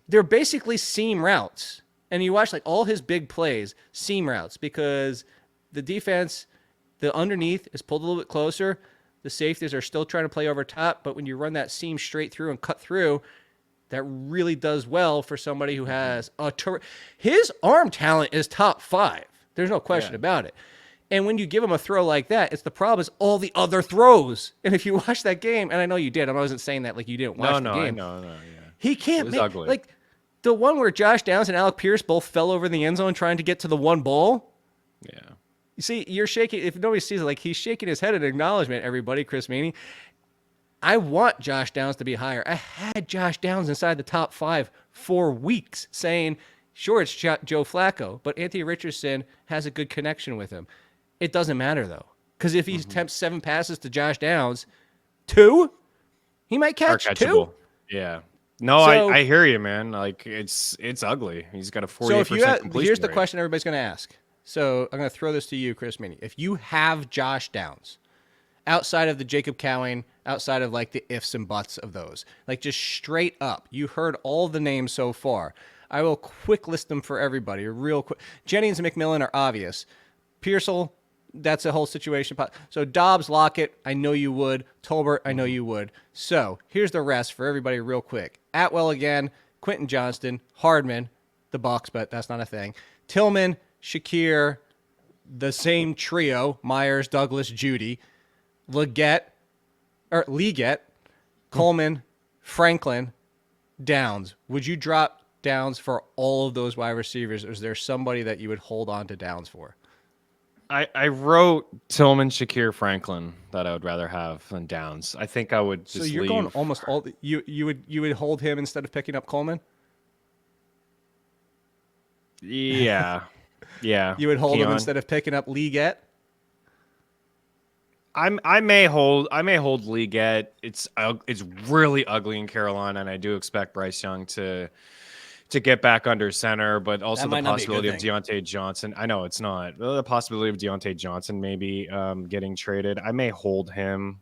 they're basically seam routes. And you watch all his big plays, seam routes, because the defense, the underneath is pulled a little bit closer. The safeties are still trying to play over top, but when you run that seam straight through and cut through, that really does well for somebody who has his arm talent is top 5. There's no question about it. And when you give him a throw like that, the problem is all the other throws. And if you watch that game, and I know you did, I wasn't saying that you didn't watch the game. No, He can't make ugly. The one where Josh Downs and Alec Pierce both fell over in the end zone trying to get to the one ball. Yeah. You see, you're shaking. If nobody sees it, he's shaking his head in acknowledgement, everybody, Chris Meaney. I want Josh Downs to be higher. I had Josh Downs inside the top 5 for weeks saying, sure, it's Joe Flacco, but Anthony Richardson has a good connection with him. It doesn't matter, though, because if he attempts 7 passes to Josh Downs, 2, he might catch 2. Yeah. No, so, I hear you, man. It's ugly. He's got a 48% completion here's the rate. question everybody's going to ask. So I'm going to throw this to you, Chris Meaney. If you have Josh Downs, outside of the Jacob Cowing, outside of the ifs and buts of those, just straight up, you heard all the names so far. I will quick list them for everybody, real quick. Jennings and McMillan are obvious. Pearsall, that's a whole situation. So Dobbs, Lockett, I know you would. Tolbert, I know you would. So here's the rest for everybody real quick. Atwell again, Quentin Johnston, Hardman, the Bucs, but that's not a thing. Tillman, Shakir, the same trio, Myers, Douglas, Judy, Leggett, Coleman, Franklin, Downs. Would you drop Downs for all of those wide receivers, or is there somebody that you would hold on to Downs for? I wrote Tillman, Shakir, Franklin that I would rather have than Downs. I think I would just So you're leave. going almost all you would hold him instead of picking up Coleman? Yeah. Yeah. You would hold him instead of picking up Leggett? I may hold Leggett. It's really ugly in Carolina, and I do expect Bryce Young to get back under center, but also the possibility of Deontay Johnson. I know it's not. The possibility of Deontay Johnson maybe getting traded. I may hold him.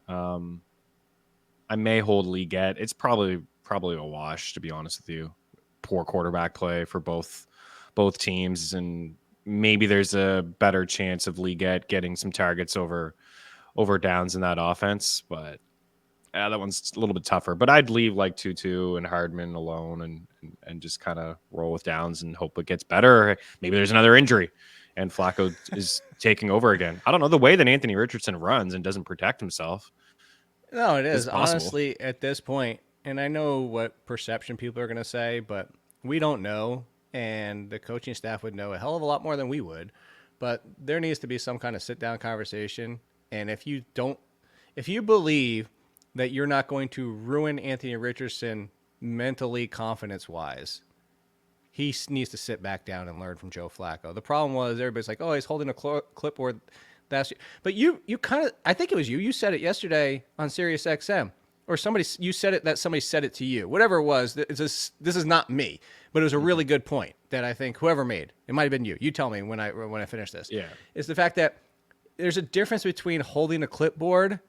I may hold Leggett. It's probably a wash, to be honest with you. Poor quarterback play for both teams, and maybe there's a better chance of Leggett getting some targets over Downs in that offense, but that one's a little bit tougher. But I'd leave like Tutu and Hardman alone and just kind of roll with Downs and hope it gets better. Maybe there's another injury and Flacco is taking over again. I don't know the way that Anthony Richardson runs and doesn't protect himself. No, it is honestly at this point, and I know what perception people are going to say, but we don't know, and the coaching staff would know a hell of a lot more than we would. But there needs to be some kind of sit-down conversation, and if you believe that you're not going to ruin Anthony Richardson mentally, confidence-wise, he needs to sit back down and learn from Joe Flacco. The problem was everybody's like, oh, he's holding a clipboard. But you kind of, I think it was you said it yesterday on Sirius XM, or you said it that somebody said it to you. Whatever it was, this is not me, but it was a really good point that I think whoever made, it might have been you. You tell me when I finish this. Yeah. Is the fact that there's a difference between holding a clipboard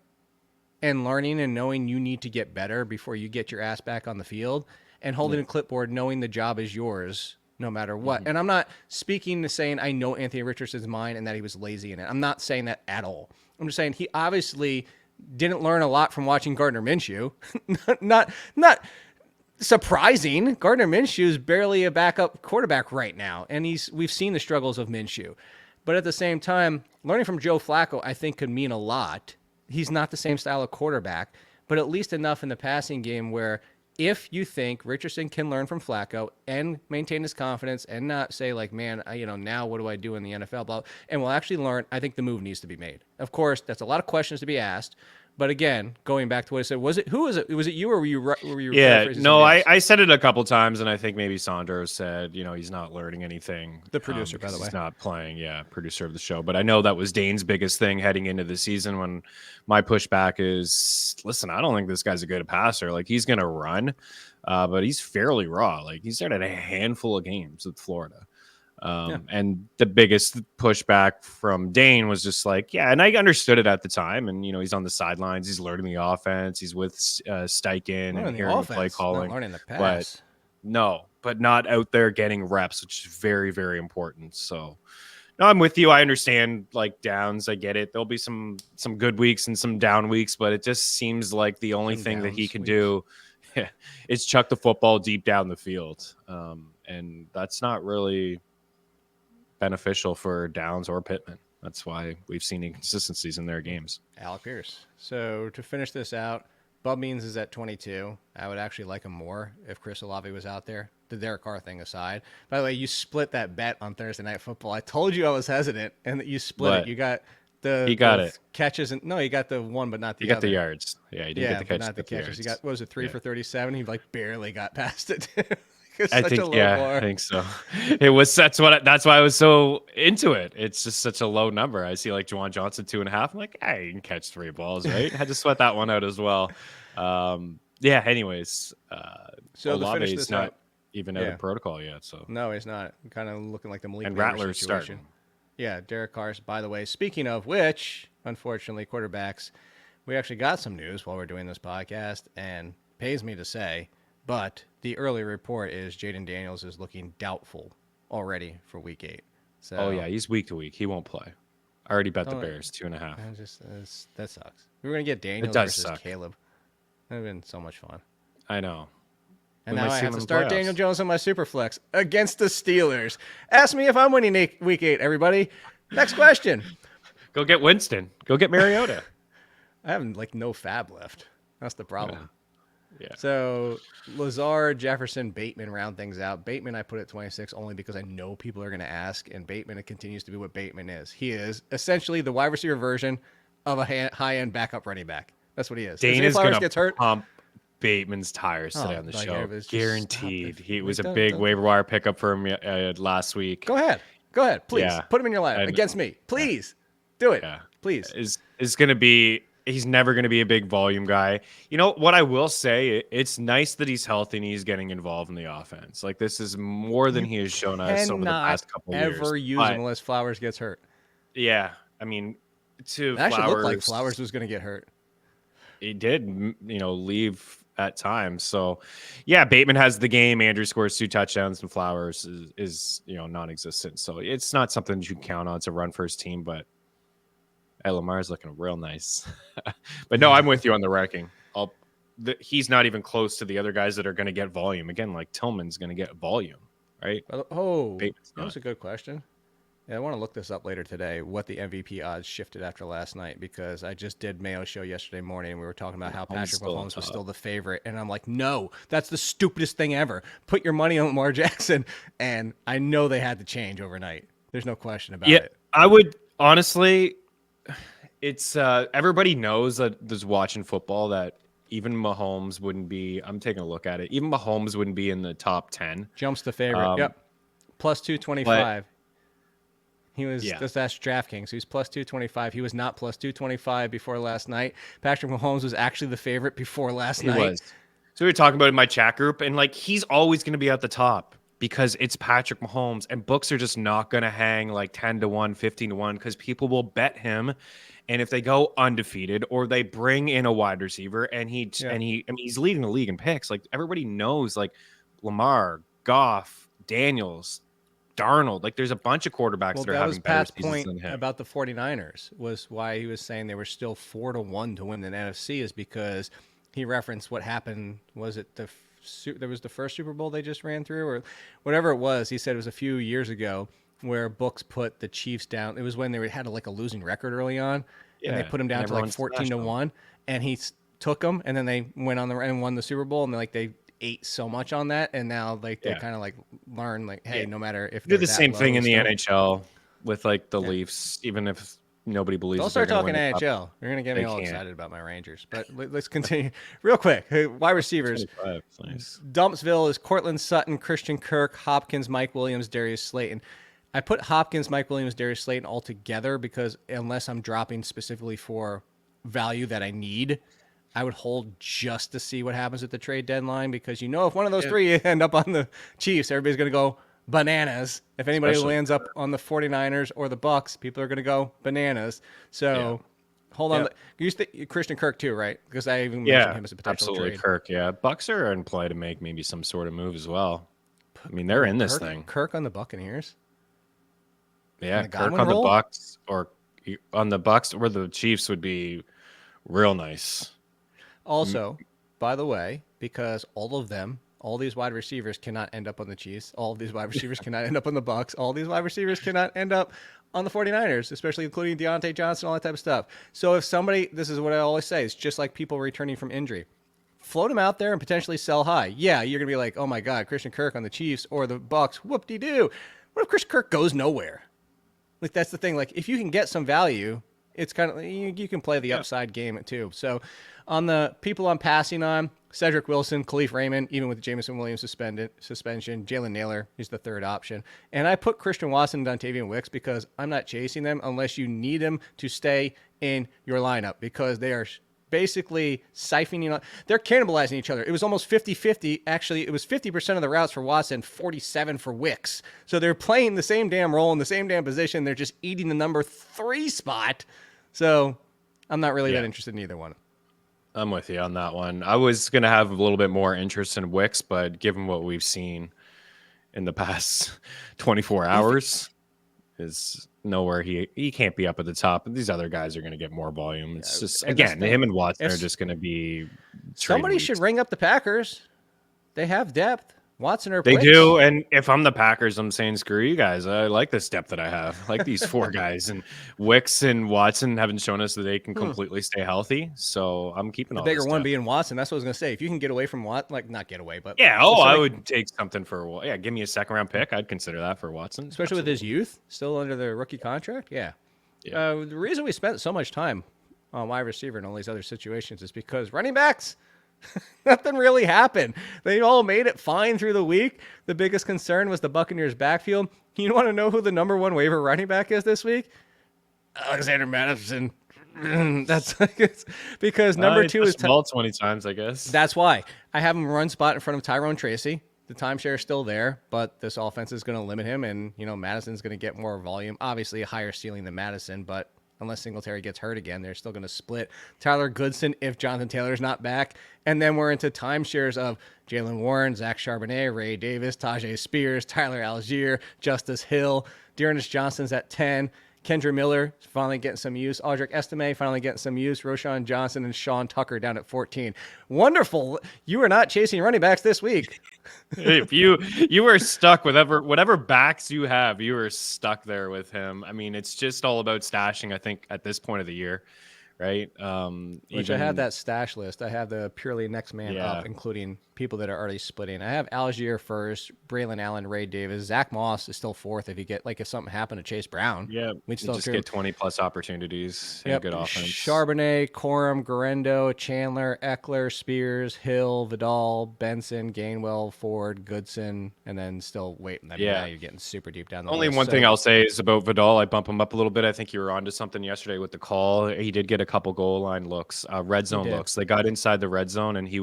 and learning and knowing you need to get better before you get your ass back on the field, and holding a clipboard knowing the job is yours no matter what. And I'm not speaking to saying I know Anthony Richardson's mind and that he was lazy in it. I'm not saying that at all. I'm just saying he obviously didn't learn a lot from watching Gardner Minshew. not surprising. Gardner Minshew is barely a backup quarterback right now, and we've seen the struggles of Minshew. But at the same time, learning from Joe Flacco, I think, could mean a lot. He's not the same style of quarterback, but at least enough in the passing game where if you think Richardson can learn from Flacco and maintain his confidence and not say like, man, now what do I do in the NFL? Blah, and we'll actually learn, I think the move needs to be made. Of course, that's a lot of questions to be asked. But again, going back to what I said, was it you or were you? Yeah, no, I said it a couple times, and I think maybe Saunders said, he's not learning anything. The producer, by the way, he's not playing. Yeah, producer of the show. But I know that was Dane's biggest thing heading into the season. When my pushback is, listen, I don't think this guy's a good passer. Like he's gonna run, but he's fairly raw. Like he started a handful of games with Florida. And the biggest pushback from Dane was just like, yeah, and I understood it at the time. And, he's on the sidelines. He's learning the offense. He's with Steichen and hearing the play calling. Not learning the pass. But not out there getting reps, which is very, very important. So, no, I'm with you. I understand like downs. I get it. There'll be some good weeks and some down weeks, but it just seems like the only thing that he can do is chuck the football deep down the field. And that's not really beneficial for Downs or Pittman. That's why we've seen inconsistencies in their games. Alec Pierce. So to finish this out, Bub Means is at 22. I would actually like him more if Chris Olave was out there. The Derek Carr thing aside. By the way, you split that bet on Thursday Night Football. I told you I was hesitant, and that you split it. You got it. Catches, and no, you got the one, but not the other. You got the yards. Yeah, you didn't get the catches. Not the catches. You got, what was it, 3 for 37? He barely got past it. I think so. It was that's why I was so into it. It's just such a low number. I see like Jauan Johnson 2.5. I'm like, hey, you can catch 3 balls, right? Had to sweat that one out as well. Anyways, so Olave to finish is not even out of protocol yet. So no, he's not. Kind of looking like the Malik and Rattler's situation. Starting. Yeah, Derek Carr's. By the way, speaking of which, unfortunately, quarterbacks, we actually got some news while we're doing this podcast, and pays me to say. But the early report is Jaden Daniels is looking doubtful already for Week 8. So, he's week to week. He won't play. I already bet the Bears 2.5. That sucks. We were gonna get Daniels versus Caleb. That would have been so much fun. I know. And now I have to start Daniel Jones on my Superflex against the Steelers. Ask me if I'm winning Week 8, everybody. Next question. Go get Winston. Go get Mariota. I have no fab left. That's the problem. Yeah. So Lazard, Jefferson, Bateman round things out. Bateman I put at 26 only because I know people are going to ask, and Bateman continues to be what Bateman is. He is essentially the wide receiver version of a high-end backup running back. That's what he is. Dane is going to pump Bateman's tires today on the show. Guaranteed. He was a big waiver wire pickup for him last week. Go ahead. Please. Put him in your lineup against me. Please. Do it. Yeah. Please. Is going to be... He's never going to be a big volume guy. You know what I will say? It's nice that he's healthy and he's getting involved in the offense. Like this is more than he has shown us over the past couple of years. Ever use him unless Flowers gets hurt. Yeah, I mean, it actually looked like Flowers was going to get hurt. He did, leave at times. So, yeah, Bateman has the game. Andrew scores 2 touchdowns, and Flowers is non-existent. So it's not something you can count on to run for his team, but. Lamar's looking real nice. But no, I'm with you on the wrecking. he's not even close to the other guys that are going to get volume. Again, like Tillman's going to get volume, right? Oh, that was a good question. Yeah, I want to look this up later today, what the MVP odds shifted after last night, because I just did Mayo show yesterday morning, and we were talking about how Patrick Mahomes was still the favorite. And I'm like, no, that's the stupidest thing ever. Put your money on Lamar Jackson. And I know they had to change overnight. There's no question about it. I would honestly, it's everybody knows that there's watching football that even Mahomes wouldn't be, I'm taking a look at it, even Mahomes wouldn't be in the top 10. Jumps the favorite. Yep. Plus 225. He was just asked DraftKings. He was plus 225. He was not plus 225 before last night. Patrick Mahomes was actually the favorite before last night. He was. So we were talking about it in my chat group, and like he's always going to be at the top because it's Patrick Mahomes, and books are just not going to hang like 10-1, 15-1 because people will bet him. And if they go undefeated or they bring in a wide receiver and he's leading the league in picks, like everybody knows, like Lamar, Goff, Daniels, Darnold, like there's a bunch of quarterbacks that are having better seasons than him. About the 49ers was why he was saying they were still 4-1 to win the NFC, is because he referenced what happened. Was it there was the first Super Bowl they just ran through, or whatever it was? He said it was a few years ago where books put the Chiefs down. It was when they had like a losing record early on, and they put them down to like 14-1, and he took them, and then they went on and won the Super Bowl, and they ate so much on that, and now like they kind of like learn like, hey, no matter if do the same thing in the NHL with like the Leafs, even if nobody believes. Don't start talking NHL. You're gonna get me all excited about my Rangers. But let's continue real quick. Wide receivers. Nice. Dumpsville is Cortland Sutton, Christian Kirk, Hopkins, Mike Williams, Darius Slayton. I put Hopkins, Mike Williams, Darius Slayton all together because unless I'm dropping specifically for value that I need, I would hold just to see what happens at the trade deadline, because if one of those three end up on the Chiefs, everybody's going to go bananas. If anybody lands up on the 49ers or the Bucs, people are going to go bananas. So hold on. You think Christian Kirk too, right? Because I even mentioned him as a potential trade. Kirk, Bucs are in play to make maybe some sort of move as well. I mean, they're in this thing. Kirk on the Buccaneers? Yeah, Kirk on the Bucs or the Chiefs would be real nice. Also, by the way, because all these wide receivers cannot end up on the Chiefs. All of these wide receivers cannot end up on the Bucs. All these wide receivers cannot end up on the 49ers, especially including Deontay Johnson, all that type of stuff. So if somebody, this is what I always say, it's just like people returning from injury. Float them out there and potentially sell high. Yeah, you're going to be like, oh my God, Christian Kirk on the Chiefs or the Bucs, whoop-de-doo. What if Christian Kirk goes nowhere? Like, that's the thing. Like, if you can get some value, it's kind of, you can play the upside game too. So on the people I'm passing on, Cedric Wilson, Khalif Raymond, even with Jameson Williams suspension, Jalen Naylor is the third option. And I put Christian Watson and Dontavian Wicks because I'm not chasing them unless you need them to stay in your lineup, because they are basically siphoning. They're cannibalizing each other. It was almost 50-50. Actually, it was 50% of the routes for Watson, 47 for Wicks. So they're playing the same damn role in the same damn position. They're just eating the number 3 spot. So I'm not really that interested in either one. I'm with you on that one. I was going to have a little bit more interest in Wicks, but given what we've seen in the past 24 hours, is nowhere. He can't be up at the top. These other guys are going to get more volume. It's just, again, him and Watson are just going to be. Somebody should ring up the Packers. They have depth. Watson or they do, and if I'm the Packers, I'm saying screw you guys. I like the depth that I have. I like these 4 guys, and Wicks and Watson haven't shown us that they can completely stay healthy. So I'm keeping the all bigger this one depth. being Watson. That's what I was gonna say. If you can get away from Watson, not get away, but I would take something for give me a 2nd round pick. I'd consider that for Watson, especially with his youth still under the rookie contract. The reason we spent so much time on wide receiver and all these other situations is because running backs. Nothing really happened. They all made it fine through the week. The biggest concern was the Buccaneers backfield. You want to know who the number 1 waiver running back is this week? Alexander Madison. That's because number 2 is 20 times, I guess. That's why I have him run spot in front of Tyrone Tracy. The timeshare is still there, but this offense is going to limit him, and Madison's going to get more volume. Obviously, a higher ceiling than Madison, but unless Singletary gets hurt again, they're still going to split Tyler Goodson if Jonathan Taylor's not back. And then we're into timeshares of Jalen Warren, Zach Charbonnet, Ray Davis, Tajay Spears, Tyler Algier, Justice Hill. Dearness Johnson's at 10. Kendra Miller finally getting some use. Audric Estime finally getting some use. Roshan Johnson and Sean Tucker down at 14. Wonderful. You are not chasing running backs this week. If you are stuck with whatever backs you have, you are stuck there with him. I mean, it's just all about stashing, I think, at this point of the year, right? Which I have that stash list. I have the purely next man up, including people that are already splitting. I have Algier first, Braylon Allen, Ray Davis. Zach Moss is still fourth if something happened to Chase Brown. Yeah, we'd still just get 20-plus opportunities and good offense. Charbonnet, Corum, Garendo, Chandler, Eckler, Spears, Hill, Vidal, Benson, Gainwell, Ford, Goodson, and then still waiting. Now you're getting super deep down the Only list. one thing I'll say is about Vidal. I bump him up a little bit. I think you were onto something yesterday with the call. He did get a couple goal line looks, red zone looks. They got inside the red zone, and he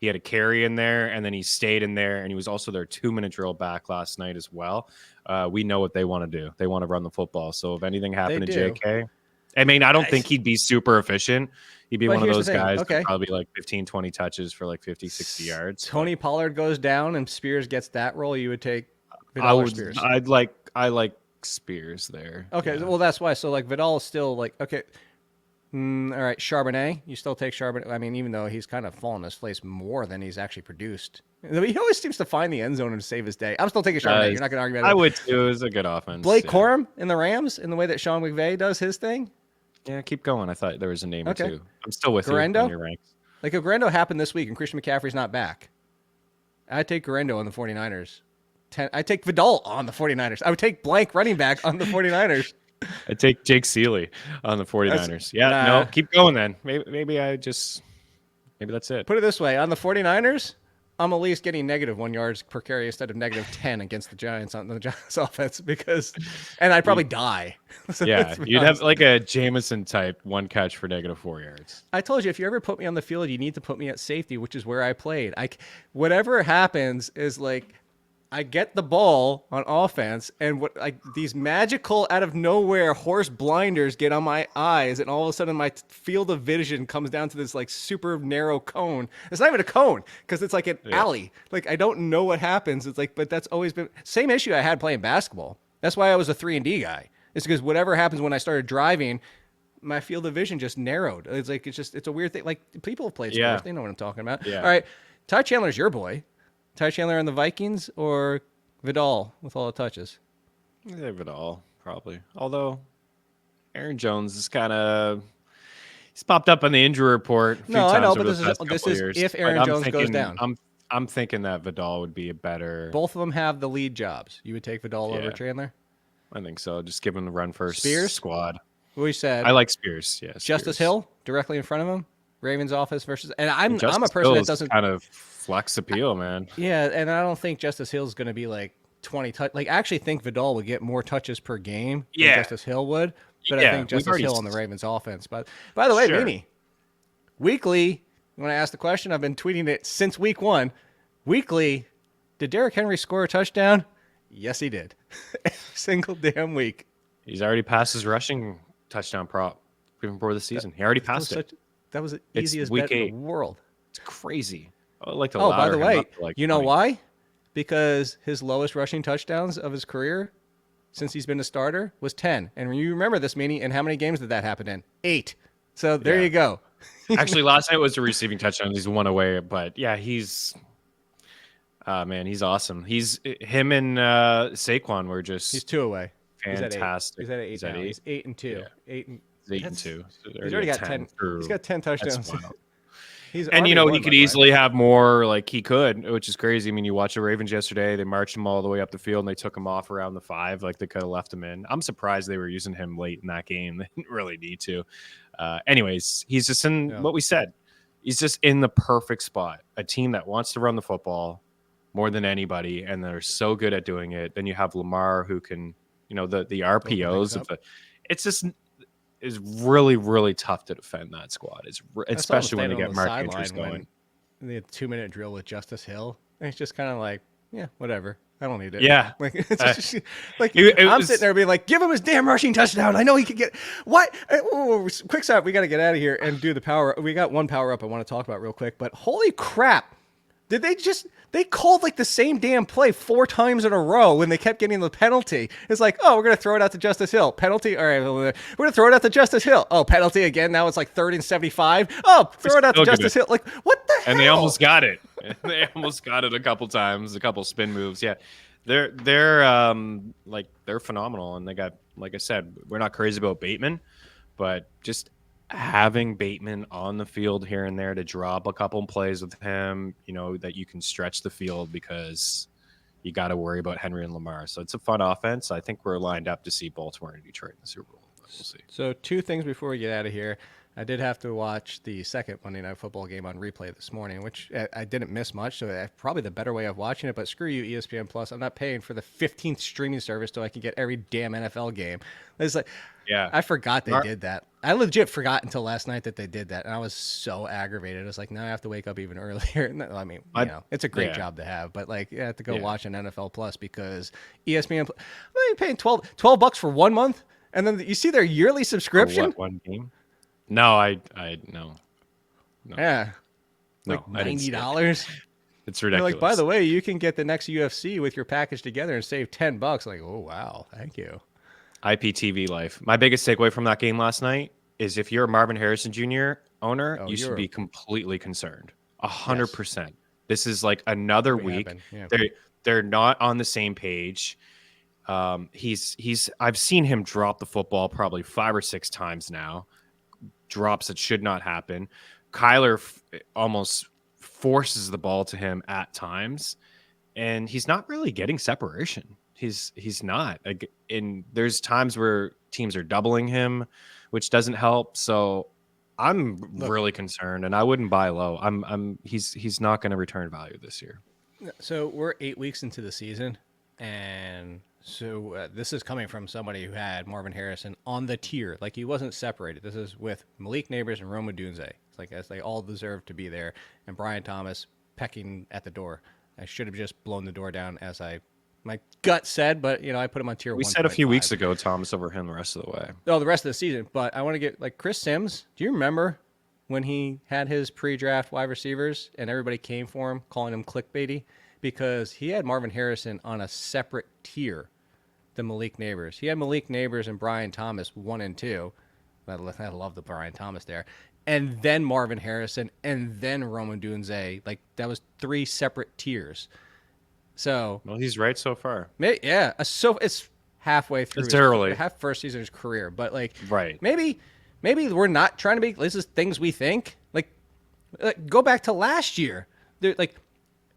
had a carry in there, and then he stayed in there, and he was also their 2-minute drill back last night as well. We know what they want to do. They want to run the football. So if anything happened to JK, I mean, I don't think he'd be super efficient. He'd be one of those guys that probably like 15, 20 touches for like 50, 60 yards. Tony Pollard goes down and Spears gets that role. You would take Vidal or Spears? I like Spears there. Okay, well, that's why. So like Vidal is still like, okay. All right, Charbonnet. You still take Charbonnet. I mean, even though he's kind of fallen his place more than he's actually produced. He always seems to find the end zone and save his day. I'm still taking Charbonnet. You're not going to argue about it. I would too. It was a good offense. Blake Corum in the Rams in the way that Sean McVay does his thing. Yeah, keep going. I thought there was a name or two. I'm still with Garendo? you on your ranks. Like if Garendo happened this week and Christian McCaffrey's not back, I'd take Garendo on the 49ers. I'd take Vidal on the 49ers. I would take blank running back on the 49ers. I take Jake Ciely on the 49ers. No, keep going then. Maybe that's it. Put it this way. On the 49ers, I'm at least getting -1 yards per carry instead of -10 against the Giants on the Giants offense and I'd probably die. So you'd have like a Jameson type 1 catch for -4 yards. I told you, if you ever put me on the field, you need to put me at safety, which is where I played. Whatever happens is like, I get the ball on offense, and these magical out of nowhere horse blinders get on my eyes, and all of a sudden my field of vision comes down to this like super narrow cone. It's not even a cone because it's like an alley. Like I don't know what happens. It's like, but that's always been same issue I had playing basketball. That's why I was a 3-and-D guy. It's because whatever happens when I started driving, my field of vision just narrowed. It's like it's a weird thing. Like people have played sports, they know what I'm talking about. Yeah. All right, Ty Chandler's your boy. Ty Chandler on the Vikings or Vidal with all the touches? Yeah, Vidal, probably. Although Aaron Jones is he's popped up on the injury report a few times. I know, but this is if Aaron Jones goes down. I'm thinking that Vidal would be a better. Both of them have the lead jobs. You would take Vidal over Chandler? I think so. Just give him the run first. Spears? Squad. We said. I like Spears, yes. Justice Hill directly in front of him. Ravens office versus. And I'm a person Hill that doesn't. Kind of flex appeal, man. Yeah, and I don't think Justice Hill's going to be like 20 touch. Like, I actually think Vidal would get more touches per game than Justice Hill would. But I think Justice Hill on the Ravens offense. But by the way, Meaney, weekly, when I ask the question, I've been tweeting it since week 1. Weekly, did Derrick Henry score a touchdown? Yes, he did. Every single damn week. He's already passed his rushing touchdown prop even before the season. He already passed it. That was the easiest bet in the world. It's crazy. I would like to by the way, like you know why? Because his lowest rushing touchdowns of his career since he's been a starter was 10. And you remember this, Meaney, and how many games did that happen in? 8. So there you go. Actually, last night was a receiving touchdown. He's 1 away. But, yeah, he's he's awesome. Him and Saquon were just He's 2 away. Fantastic. He's at 8 now. He's 8-2. Yeah. 8 and 2. So he's already got 10. He's got 10 touchdowns. He could easily have more, like he could, which is crazy. I mean, you watch the Ravens yesterday, they marched him all the way up the field and they took him off around the 5. Like they could have left him in. I'm surprised they were using him late in that game. They didn't really need to. Anyways, he's just in what we said. He's just in the perfect spot. A team that wants to run the football more than anybody, and they're so good at doing it. Then you have Lamar who can, the RPOs of it's just is really, really tough to defend that squad. It's especially when they get Mark Andrews going. The 2-minute drill with Justice Hill. And it's just kind of like, yeah, whatever. I don't need it. Yeah. Like, it's just, I'm sitting there being like, give him his damn rushing touchdown. I know he could get what? Quick stop. We got to get out of here and do the power. We got one power up I want to talk about real quick, but holy crap. Did they called like the same damn play 4 times in a row when they kept getting the penalty. It's like, oh, we're going to throw it out to Justice Hill. Penalty. All right. We're going to throw it out to Justice Hill. Oh, penalty again. Now it's like 3rd and 75. Oh, throw it out to Justice Hill. Like, what the hell? And they almost got it. They almost got it a couple times, a couple spin moves. Yeah. They're phenomenal. And they got, like I said, we're not crazy about Bateman, but just having Bateman on the field here and there to drop a couple plays with him, that you can stretch the field because you got to worry about Henry and Lamar. So it's a fun offense. I think we're lined up to see Baltimore and Detroit in the Super Bowl. We'll see. So 2 things before we get out of here. I did have to watch the second Monday Night Football game on replay this morning, which I didn't miss much. So probably the better way of watching it. But screw you, ESPN Plus. I'm not paying for the 15th streaming service so I can get every damn NFL game. It's like, yeah, I forgot they did that. I legit forgot until last night that they did that, and I was so aggravated. I was like, now I have to wake up even earlier. I mean, it's a great job to have, but like, you have to go watch an NFL Plus because ESPN. I'm paying $12 for 1 month, and then you see their yearly subscription. For what, one game? No, no. Yeah, like no, $90. It's ridiculous. They're like, by the way, you can get the next UFC with your package together and save $10. Like, oh wow, thank you. IPTV life. My biggest takeaway from that game last night is if you're a Marvin Harrison Jr. owner, you should be completely concerned. 100%. This is like another week. Yeah. They're not on the same page. I've seen him drop the football probably 5 or 6 times now. Drops that should not happen. Kyler almost forces the ball to him at times, and he's not really getting separation. He's not. And there's times where teams are doubling him, which doesn't help. So I'm really concerned, and I wouldn't buy low. He's not going to return value this year. So we're 8 weeks into the season, and so this is coming from somebody who had Marvin Harrison on the tier. Like, he wasn't separated. This is with Malik Neighbors and Rome Odunze. It's like, as they all deserve to be there. And Brian Thomas pecking at the door. I should have just blown the door down as my gut said, but, I put him on tier 1. We said a few weeks ago, Thomas over him the rest of the way. Oh, the rest of the season. But I want to get, like, Chris Sims. Do you remember when he had his pre-draft wide receivers and everybody came for him, calling him clickbaity? Because he had Marvin Harrison on a separate tier than Malik Neighbors. He had Malik Neighbors and Brian Thomas 1 and 2. I love the Brian Thomas there. And then Marvin Harrison, and then Roman Dunze. Like, that was 3 separate tiers. So, well, he's right so far. Yeah. So it's halfway through. It's early. First season of his career, but like, right. Maybe we're not trying to be. This is things we think. Like go back to last year. Like,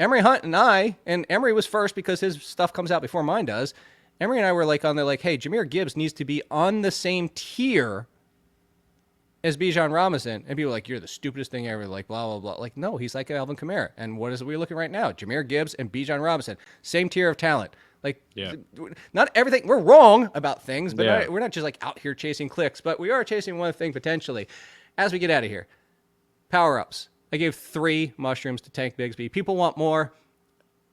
Emery Hunt and Emery was first because his stuff comes out before mine does. Emery and I were like on there, like, hey, Jahmyr Gibbs needs to be on the same tier as Bijan Robinson. And people were like, you're the stupidest thing ever. Like, blah, blah, blah. Like, no, he's like Alvin Kamara. And what is it we're looking right now? Jahmyr Gibbs and Bijan Robinson. Same tier of talent. Like, not everything. We're wrong about things, but we're not just like out here chasing clicks. But we are chasing one thing potentially. As we get out of here, power-ups. I gave 3 mushrooms to Tank Bigsby. People want more.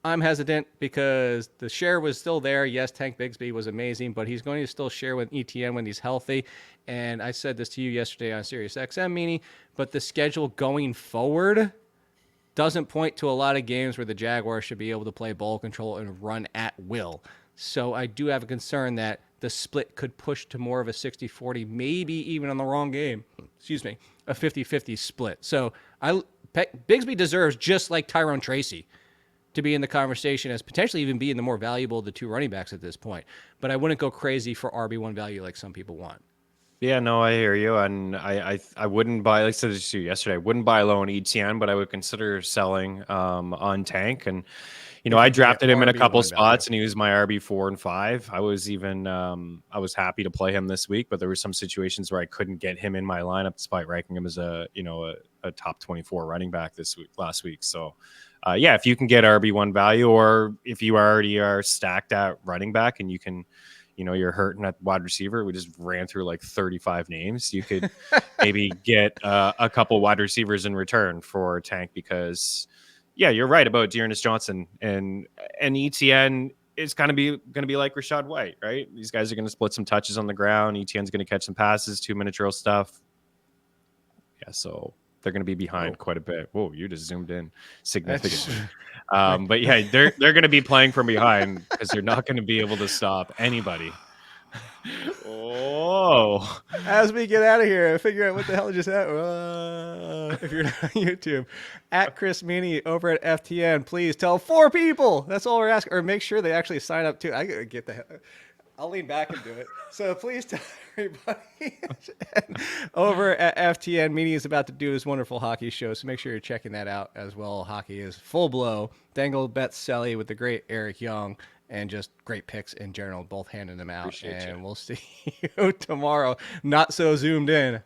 I'm hesitant because the share was still there. Yes, Tank Bigsby was amazing, but he's going to still share with ETN when he's healthy. And I said this to you yesterday on SiriusXM, Meaney, but the schedule going forward doesn't point to a lot of games where the Jaguars should be able to play ball control and run at will. So I do have a concern that the split could push to more of a 60-40, maybe even on the wrong game, a 50-50 split. So Bigsby deserves, just like Tyrone Tracy, to be in the conversation as potentially even being the more valuable of the 2 running backs at this point. But I wouldn't go crazy for RB1 value like some people want. Yeah, no, I hear you. And I wouldn't buy, like I said to you yesterday, I wouldn't buy low on ETN, but I would consider selling on Tank. And, I drafted him in a couple spots and he was my RB4 and 5. I was even, I was happy to play him this week, but there were some situations where I couldn't get him in my lineup despite ranking him as a top 24 running back last week. So, if you can get RB1 value, or if you already are stacked at running back and you can, you're hurting at wide receiver, we just ran through like 35 names. You could maybe get a couple wide receivers in return for Tank because, you're right about Dearness Johnson and ETN is going to be like Rachaad White, right? These guys are going to split some touches on the ground. ETN's going to catch some passes, 2-minute drill stuff. Yeah, so they're going to be behind quite a bit. Whoa, you just zoomed in significantly. But yeah, they're going to be playing from behind because they're not going to be able to stop anybody. Oh, as we get out of here, figure out what the hell just happened. If you're not on YouTube, at Chris Meaney over at FTN, please tell 4 people. That's all we're asking, or make sure they actually sign up too. I gotta get the hell. I'll lean back and do it. So please tell everybody over at FTN. Meaney is about to do his wonderful hockey show, so make sure you're checking that out as well. Hockey is full blow. Dangle bets Ciely with the great Eric Young, and just great picks in general, both handing them out. Appreciate you. We'll see you tomorrow. Not so zoomed in.